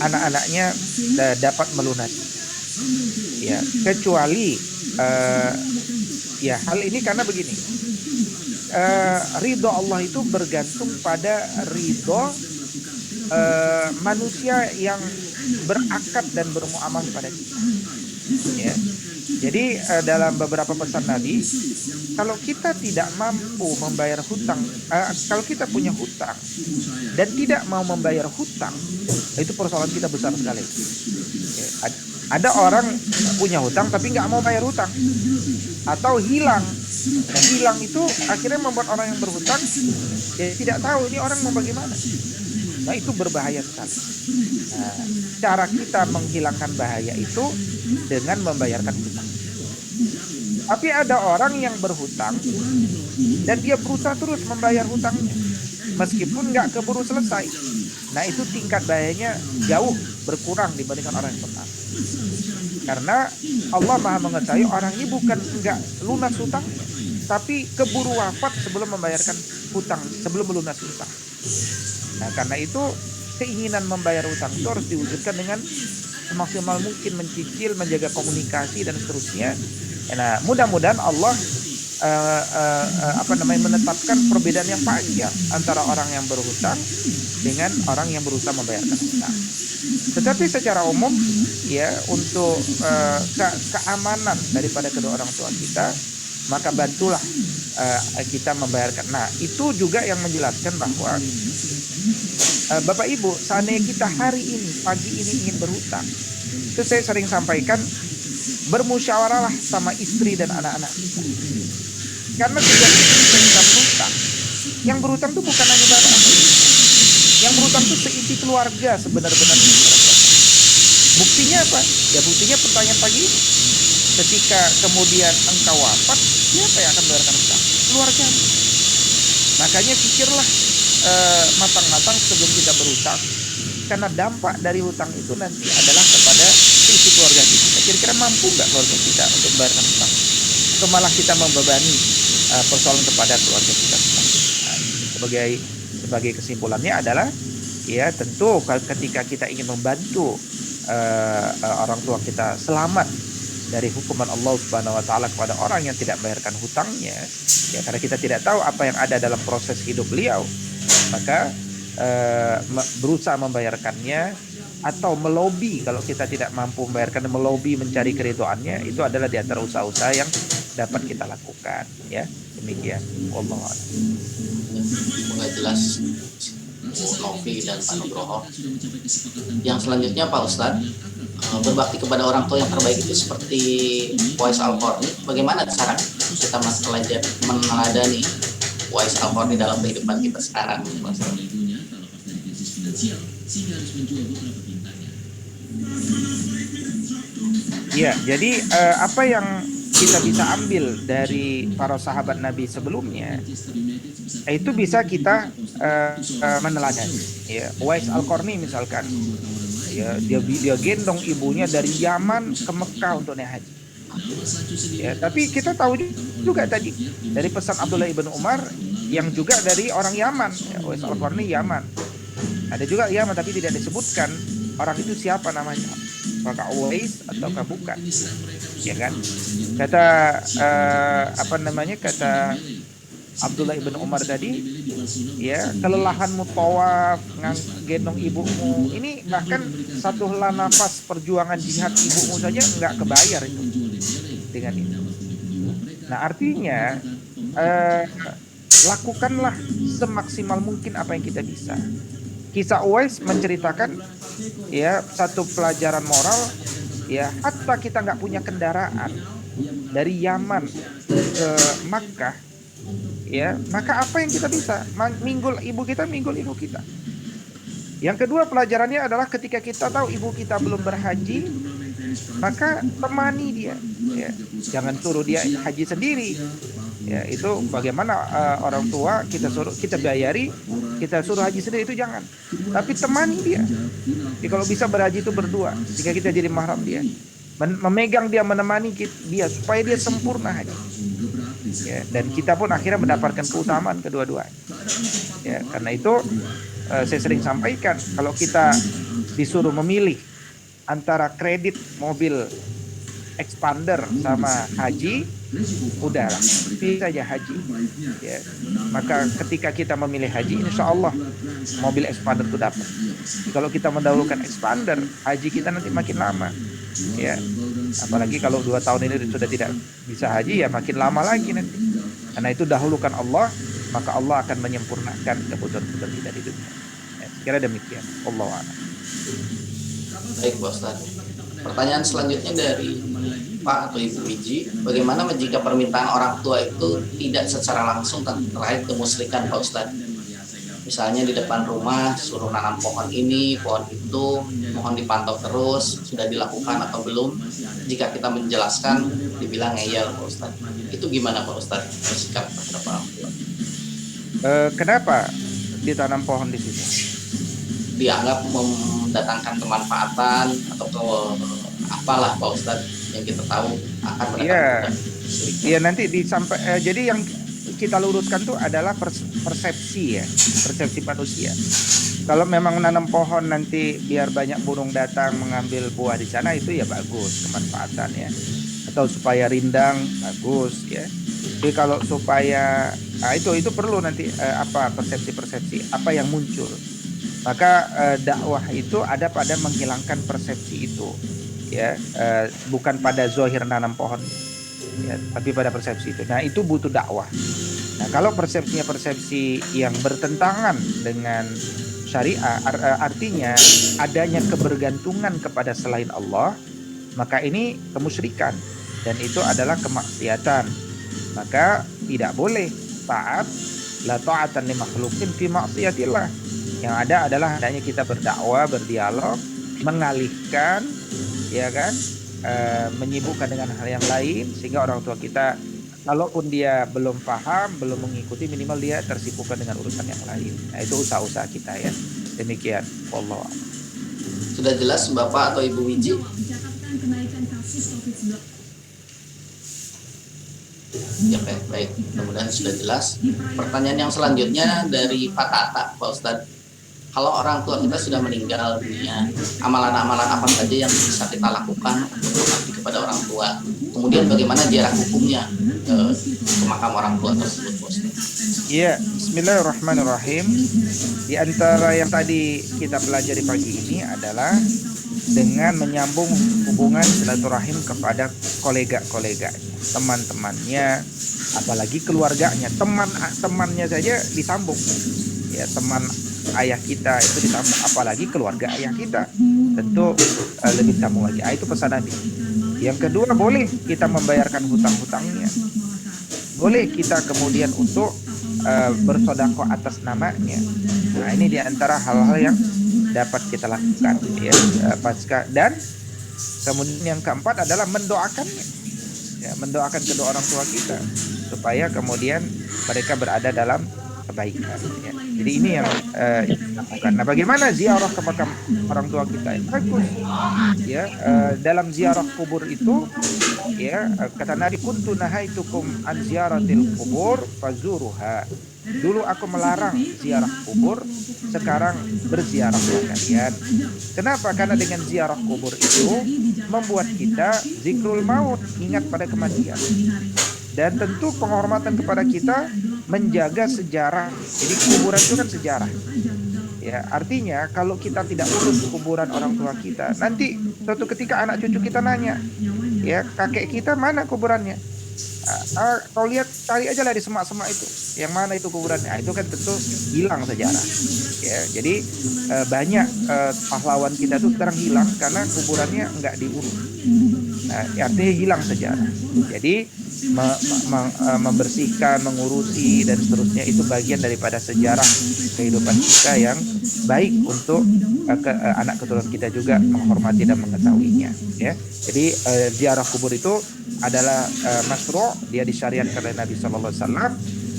anak-anaknya dapat melunasi. Ya, kecuali ya hal ini karena begini, ridho Allah itu bergantung pada ridho manusia yang berakad dan bermuamalah pada kita. Ya. Jadi dalam beberapa pesan Nabi, kalau kita tidak mampu membayar hutang, kalau kita punya hutang dan tidak mau membayar hutang, itu persoalan kita besar sekali. Ya. Ada orang punya hutang tapi nggak mau bayar hutang, atau hilang. Dan hilang itu akhirnya membuat orang yang berhutang ya tidak tahu ini orang mau bagaimana. Nah, itu berbahaya sekali. Nah, cara kita menghilangkan bahaya itu dengan membayarkan hutang. Tapi ada orang yang berhutang dan dia berusaha terus membayar hutangnya meskipun nggak keburu selesai. Nah, itu tingkat bahayanya jauh berkurang dibandingkan orang yang pertama. Karena Allah Maha mengetahui orang ini bukan nggak lunas hutangnya, tapi keburu wafat sebelum membayarkan hutang, sebelum melunasi hutang. Nah, karena itu keinginan membayar hutang itu harus diwujudkan dengan semaksimal mungkin, mencicil, menjaga komunikasi dan seterusnya. Nah, mudah-mudahan Allah menetapkan perbedaan yang panjang antara orang yang berhutang dengan orang yang berusaha membayarkan hutang. Tetapi secara umum, ya, untuk keamanan daripada kedua orang tua kita, maka bantulah kita membayarkan. Nah, itu juga yang menjelaskan bahwa Bapak Ibu, seandainya kita hari ini, pagi ini ingin berhutang, itu saya sering sampaikan, bermusyawarahlah sama istri dan anak-anak kita. Karena tujuan kita berhutang, yang berhutang itu bukan hanya Bapak, yang berhutang itu seisi keluarga sebenar-benarnya. Buktinya apa? Ya buktinya pertanyaan pagi ini. Ketika kemudian engkau wafat, siapa yang akan membayarkan hutang? Keluarga. Makanya pikirlah matang-matang sebelum kita berhutang, karena dampak dari hutang itu nanti adalah kepada isi keluarga kita. Kira-kira mampu nggak keluarga kita untuk membayarkan hutang? Atau malah kita membebani persoalan kepada keluarga kita? Nah, sebagai kesimpulannya adalah, ya tentu ketika kita ingin membantu orang tua kita selamat dari hukuman Allah Subhanahu wa taala kepada orang yang tidak membayarkan hutangnya, ya karena kita tidak tahu apa yang ada dalam proses hidup beliau, maka berusaha membayarkannya atau melobi. Kalau kita tidak mampu membayarkan, melobi mencari keridhoannya, itu adalah di antara usaha-usaha yang dapat kita lakukan. Ya, demikian. Wallahu a'lam. Semoga jelas Novi dan Pak Nugroho. Yang selanjutnya Pak Ustadz, berbakti kepada orang tua yang terbaik itu seperti Uwais Al-Qarni. Bagaimana cara kita meneladani Uwais Al-Qarni dalam kehidupan kita sekarang, Pak Ustadz? Ya, jadi apa yang kita bisa ambil dari para sahabat Nabi sebelumnya, itu bisa kita meneladani. Ya, Uwais Al-Qarni misalkan, ya dia gendong ibunya dari Yaman ke Mekah untuk naik haji. Ya, tapi kita tahu juga tadi dari pesan Abdullah ibn Umar yang juga dari orang Yaman. Ya, Uwais Al-Qarni Yaman. Ada juga Yaman tapi tidak disebutkan orang itu siapa namanya, apakah Uwais ataukah bukan, ya kan? Kata Abdullah ibn Umar tadi, ya, kelelahanmu tawaf gendong ibumu, ini bahkan satu helaan nafas perjuangan jihad ibumu saja nggak kebayar itu dengan ini. Nah, artinya eh, lakukanlah semaksimal mungkin apa yang kita bisa. Kisah Uwais menceritakan, ya, satu pelajaran moral, ya, hatta kita nggak punya kendaraan dari Yaman ke Makkah, ya, maka apa yang kita bisa? Minggul ibu kita, minggul ibu kita. Yang kedua pelajarannya adalah ketika kita tahu ibu kita belum berhaji, maka temani dia, ya. Jangan suruh dia haji sendiri, ya. Itu bagaimana orang tua kita suruh, kita bayari, kita suruh haji sendiri, itu jangan. Tapi temani dia. Jadi kalau bisa berhaji itu berdua, jika kita jadi mahram dia, memegang dia, menemani dia supaya dia sempurna haji, ya. Dan kita pun akhirnya mendapatkan keutamaan kedua-duanya, ya. Karena itu saya sering sampaikan, kalau kita disuruh memilih antara kredit mobil expander sama haji, udah pilih saja haji, ya. Maka ketika kita memilih haji, insya Allah mobil expander itu dapat. Kalau kita mendahulukan expander, haji kita nanti makin lama, ya. Apalagi kalau 2 tahun ini sudah tidak bisa haji, ya makin lama lagi nanti. Karena itu dahulukan Allah, maka Allah akan menyempurnakan kebutuhan-kebutuhan kita di dunia. Ya, kira demikian. Allahu a'lam. Baik, Pak Ustadz. Pertanyaan selanjutnya dari Pak atau Ibu Wiji, bagaimana jika permintaan orang tua itu tidak secara langsung terkait kemusyrikan, Pak Ustadz? Misalnya di depan rumah suruh nanam pohon ini, pohon itu, mohon dipantau terus, sudah dilakukan atau belum? Jika kita menjelaskan, dibilang ngeyel, Pak Ustadz. Itu gimana, Pak Ustadz, bersikap terhadap orang tua? Kenapa ditanam pohon di situ? Dianggap mendatangkan kemanfaatan atau apalah, Pak Ustadz, yang kita tahu akan mendatangkan. Iya, nanti jadi yang kita luruskan tuh adalah persepsi, ya, persepsi manusia. Kalau memang menanam pohon nanti biar banyak burung datang mengambil buah di sana, itu ya bagus, kemanfaatan, ya. Atau supaya rindang, bagus, ya. Jadi kalau supaya itu perlu nanti persepsi apa yang muncul. Maka dakwah itu ada pada menghilangkan persepsi itu, ya, bukan pada zahir nanam pohon, ya, tapi pada persepsi itu. Nah, itu butuh dakwah. Nah, kalau persepsinya persepsi yang bertentangan dengan syariah, artinya adanya kebergantungan kepada selain Allah, maka ini kemusyrikan dan itu adalah kemaksiatan. Maka tidak boleh taat, la ta'atan li makhluqin fi maksiatillah. Yang ada adalah adanya kita berdakwah, berdialog, mengalihkan, ya kan, menyibukkan dengan hal yang lain, sehingga orang tua kita, kalaupun dia belum paham, belum mengikuti, minimal dia tersibukkan dengan urusan yang lain. Nah, itu usaha-usaha kita, ya. Demikian. Wallahu a'lam. Sudah jelas, Bapak atau Ibu Wiji? Ya, baik. Mudah-mudahan sudah jelas. Pertanyaan yang selanjutnya dari Pak Tata, Pak Ustadz. Kalau orang tua kita sudah meninggal dunia, amalan-amalan apa saja yang bisa kita lakukan untuk berbakti kepada orang tua? Kemudian bagaimana jarak hukumnya ke makam orang tua tersebut, Bos? Iya, bismillahirrahmanirrahim. Di antara yang tadi kita pelajari pagi ini adalah dengan menyambung hubungan silaturahim kepada kolega-koleganya, teman-temannya, apalagi keluarganya. Temannya saja disambung, ya, teman ayah kita itu disambung, apalagi keluarga ayah kita, tentu lebih sambung lagi. Itu pesan Nabi. Yang kedua, boleh kita membayarkan hutang-hutangnya, boleh kita kemudian untuk bersedekah atas namanya. Nah, ini diantara hal-hal yang dapat kita lakukan, ya, pasca. Dan kemudian yang keempat adalah mendoakannya, ya, mendoakan kedua orang tua kita supaya kemudian mereka berada dalam kebaikan, ya. Jadi ini yang dilakukan. Nah, bagaimana ziarah ke makam orang tua kita? Bagus, ya. Dalam ziarah kubur itu, ya, kata Nabi, kuntu nahaitukum an ziaratil kubur fazuruha. Dulu aku melarang ziarah kubur, sekarang berziarahlah kalian. Kenapa? Karena dengan ziarah kubur itu membuat kita zikrul maut, ingat pada kematian. Dan tentu penghormatan kepada kita menjaga sejarah. Jadi kuburan itu kan sejarah. Ya, artinya kalau kita tidak urus kuburan orang tua kita, nanti suatu ketika anak cucu kita nanya, ya kakek kita mana kuburannya? Kau lihat, cari aja lah di semak-semak itu, yang mana itu kuburannya. Itu kan tentu hilang sejarah. Ya, jadi banyak pahlawan kita tuh sekarang hilang karena kuburannya nggak diurus. Artinya hilang sejarah. Jadi membersihkan, mengurusi dan seterusnya itu bagian daripada sejarah kehidupan kita yang baik untuk anak keturunan kita juga menghormati dan mengetahuinya. Ya, jadi ziarah kubur itu adalah masyru', dia disyariatkan oleh Nabi Sallallahu Alaihi Wasallam.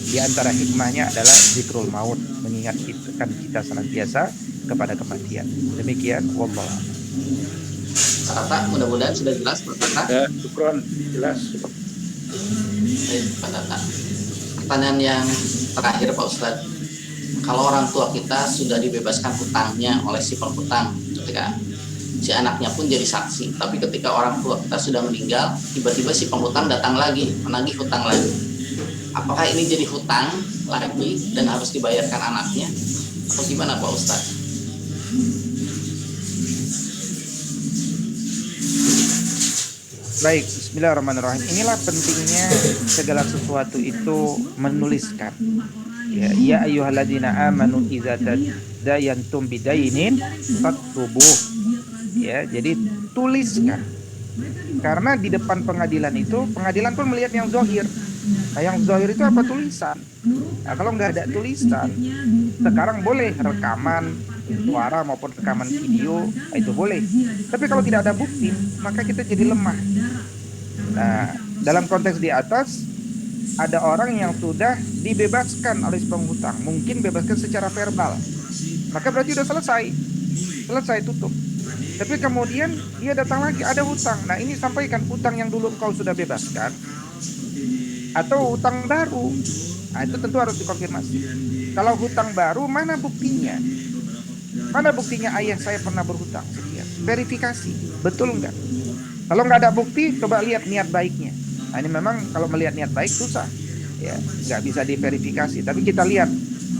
Di antara hikmahnya adalah zikrul maut, mengingatkan kita senantiasa kepada kematian. Demikian, wallahu a'lam. Pak, mudah-mudahan sudah jelas Pak Tata. Ya, syukron, jelas. Baik, Pak Tata. Pertanyaan yang terakhir Pak Ustadz, kalau orang tua kita sudah dibebaskan hutangnya oleh si penghutang, ketika si anaknya pun jadi saksi, tapi ketika orang tua kita sudah meninggal, tiba-tiba si penghutang datang lagi, menagih hutang lagi. Apakah ini jadi hutang lagi dan harus dibayarkan anaknya? Atau gimana Pak Ustadz? Baik, bismillahirrahmanirrahim. Inilah pentingnya segala sesuatu itu menuliskan. Ya ayyuhalladzina amanu idza tadayantum bidainin faktubuh. Ya, jadi tuliskan. Karena di depan pengadilan itu, pengadilan pun melihat yang zahir. Nah, yang zahir itu apa? Tulisan. Nah, kalau nggak ada tulisan, sekarang boleh rekaman suara maupun rekaman video, itu boleh. Tapi kalau tidak ada bukti, maka kita jadi lemah. Nah, dalam konteks di atas, ada orang yang sudah dibebaskan oleh penghutang, mungkin bebaskan secara verbal, maka berarti sudah selesai tutup. Tapi kemudian dia datang lagi, ada hutang. Nah, ini sampaikan hutang yang dulu kau sudah bebaskan atau hutang baru. Nah, itu tentu harus dikonfirmasi. Kalau hutang baru, mana buktinya? Mana buktinya ayah saya pernah berhutang sekian? Verifikasi, betul enggak? Kalau nggak ada bukti, coba lihat niat baiknya. Nah, ini memang kalau melihat niat baik susah, ya nggak bisa diverifikasi. Tapi kita lihat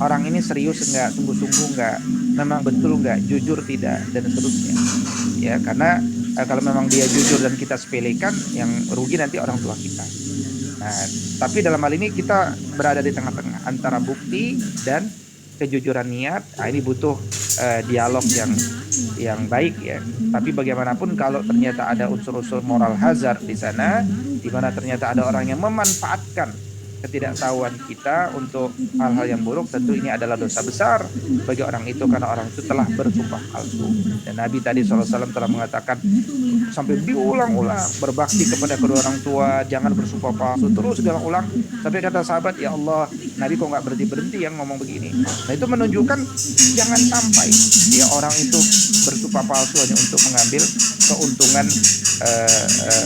orang ini serius enggak, sungguh-sungguh enggak, memang betul enggak, jujur tidak, dan seterusnya. Ya, karena kalau memang dia jujur dan kita sepelekan, yang rugi nanti orang tua kita. Nah, tapi dalam hal ini kita berada di tengah-tengah antara bukti dan kejujuran niat. Nah, ini butuh dialog yang baik ya. Tapi bagaimanapun kalau ternyata ada unsur-unsur moral hazard di sana, di mana ternyata ada orang yang memanfaatkan ketidaktahuan kita untuk hal-hal yang buruk, tentu ini adalah dosa besar bagi orang itu, karena orang itu telah bersumpah palsu. Dan Nabi tadi SAW telah mengatakan sampai diulang-ulang, berbakti kepada kedua orang tua, jangan bersumpah palsu, terus diulang-ulang sampai kata sahabat, ya Allah, Nabi kok nggak berhenti yang ngomong begini. Nah, itu menunjukkan jangan sampai ya orang itu bersumpah palsu hanya untuk mengambil keuntungan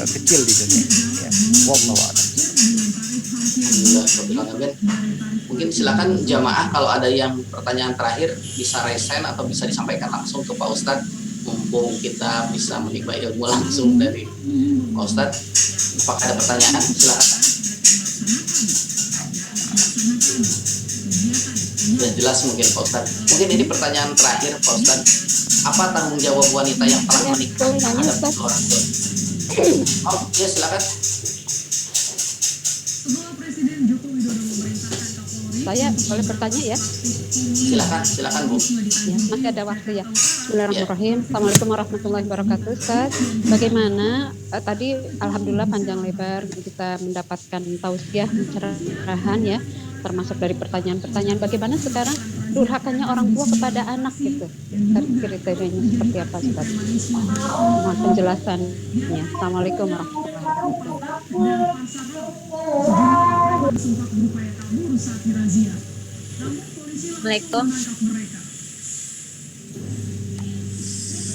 kecil di dunia. Ya. Wallahu a'lam. Alhamdulillah. Mungkin silakan jamaah kalau ada yang pertanyaan terakhir bisa resen atau bisa disampaikan langsung ke Pak Ustadz, mumpung kita bisa menikmati ilmu langsung dari Pak Ustadz. Apakah ada pertanyaan? Silakan. Sudah jelas mungkin Pak Ustadz. Mungkin ini pertanyaan terakhir Pak Ustadz. Apa tanggung jawab wanita yang telah menikah terhadap orang tua? Oh, ya silakan. Saya boleh bertanya ya? Silakan Bu. Ya, masih ada waktu ya. Bismillahirrahmanirrahim. Assalamualaikum warahmatullahi wabarakatuh. Ustaz, bagaimana tadi alhamdulillah panjang lebar kita mendapatkan tausiah, pencerahan ya, termasuk dari pertanyaan-pertanyaan bagaimana sekarang durhakanya orang tua kepada anak gitu. Kriterianya seperti apa Ustaz? Mohon penjelasannya. Assalamualaikum warahmatullahi wabarakatuh. Assalamualaikum.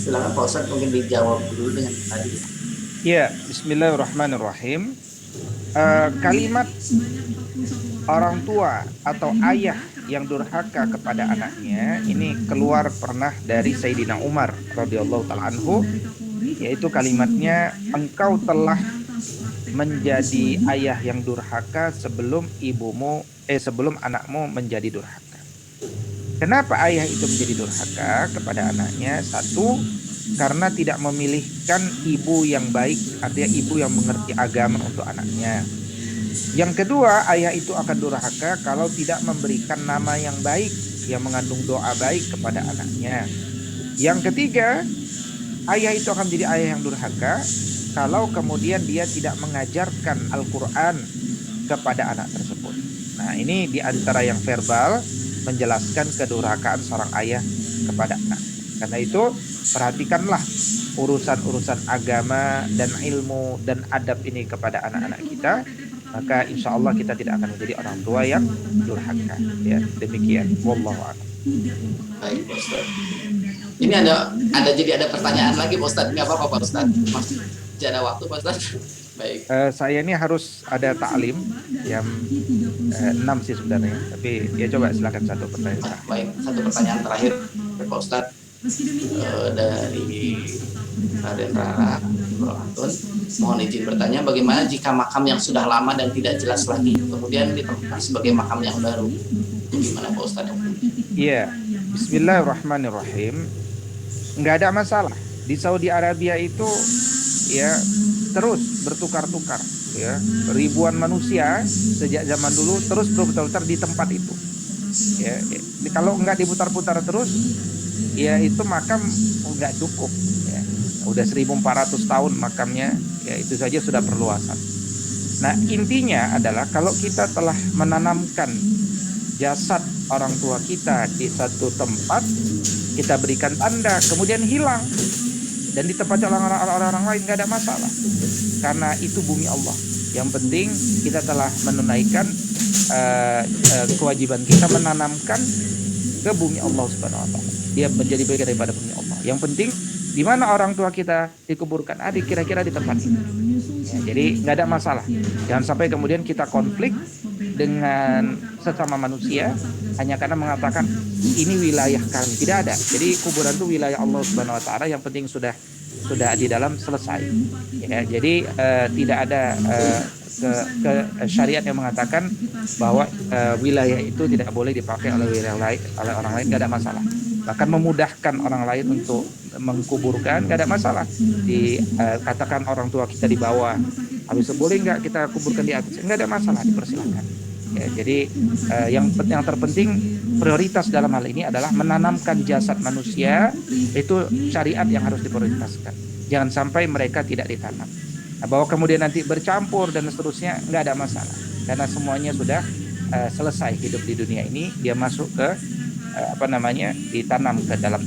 Silakan Pak Ustadz, mungkin dijawab dulu dengan tadi. Ya, bismillahirrahmanirrahim. Kalimat orang tua atau ayah yang durhaka kepada anaknya ini keluar pernah dari Sayyidina Umar radhiyallahu taala anhu, yaitu kalimatnya, engkau telah menjadi ayah yang durhaka sebelum sebelum anakmu menjadi durhaka. Kenapa ayah itu menjadi durhaka kepada anaknya? Satu, karena tidak memilihkan ibu yang baik, artinya ibu yang mengerti agama untuk anaknya. Yang kedua, ayah itu akan durhaka kalau tidak memberikan nama yang baik, yang mengandung doa baik kepada anaknya. Yang ketiga, ayah itu akan menjadi ayah yang durhaka kalau kemudian dia tidak mengajarkan Al-Quran kepada anak tersebut. Nah, ini diantara yang verbal menjelaskan kedurhakaan seorang ayah kepada anak. Karena itu perhatikanlah urusan-urusan agama dan ilmu dan adab ini kepada anak-anak kita, maka insya Allah kita tidak akan menjadi orang tua yang durhaka. Ya, demikian. Wallahu a'lam. Baik, Pak Ustaz. Ini ada pertanyaan lagi, Pak Ustaz. Nggak apa-apa, Pak Ustaz. Masih ada waktu, Pak Ustaz. Baik. Saya ini harus ada taklim jam 6 sih sebenarnya, tapi ya coba silakan satu pertanyaan. Baik, satu pertanyaan terakhir, Pak Ustaz. Dari Raden Rara Antun, mohon izin bertanya, bagaimana jika makam yang sudah lama dan tidak jelas lagi kemudian ditemukan sebagai makam yang baru? Gimana Pak Ustaz? Iya, Bismillahirrahmanirrahim. Nggak ada masalah. Di Saudi Arabia itu ya terus bertukar-tukar, ya, ribuan manusia sejak zaman dulu terus berputar-putar di tempat itu. Ya, kalau nggak diputar-putar terus, ya itu makam nggak cukup. Ya. Udah 1400 tahun makamnya, ya itu saja sudah perluasan. Nah, intinya adalah kalau kita telah menanamkan jasad orang tua kita di satu tempat, kita berikan tanda, kemudian hilang dan ditempati orang-orang lain, nggak ada masalah, karena itu bumi Allah. Yang penting kita telah menunaikan kewajiban kita menanamkan ke bumi Allah Subhanahu wa taala. Dia menjadi bagian daripada bumi Allah. Yang penting di mana orang tua kita dikuburkan, kira-kira di tempat ini. Ya, jadi nggak ada masalah. Jangan sampai kemudian kita konflik dengan sesama manusia hanya karena mengatakan ini wilayah kami. Tidak ada. Jadi kuburan itu wilayah Allah Subhanahu wa taala, yang penting sudah di dalam selesai. Ya, jadi tidak ada syariat yang mengatakan bahwa wilayah itu tidak boleh dipakai oleh wilayah lain, oleh orang lain, nggak ada masalah. Bahkan memudahkan orang lain untuk mengkuburkan, nggak ada masalah. Katakan orang tua kita di bawah, habis itu boleh nggak kita kuburkan di atas? Nggak ada masalah, dipersilakan. Ya, jadi yang terpenting prioritas dalam hal ini adalah menanamkan jasad manusia, itu syariat yang harus diprioritaskan. Jangan sampai mereka tidak ditanam. Nah, bahwa kemudian nanti bercampur dan seterusnya, nggak ada masalah, karena semuanya sudah selesai hidup di dunia ini, dia masuk ke ditanam ke dalam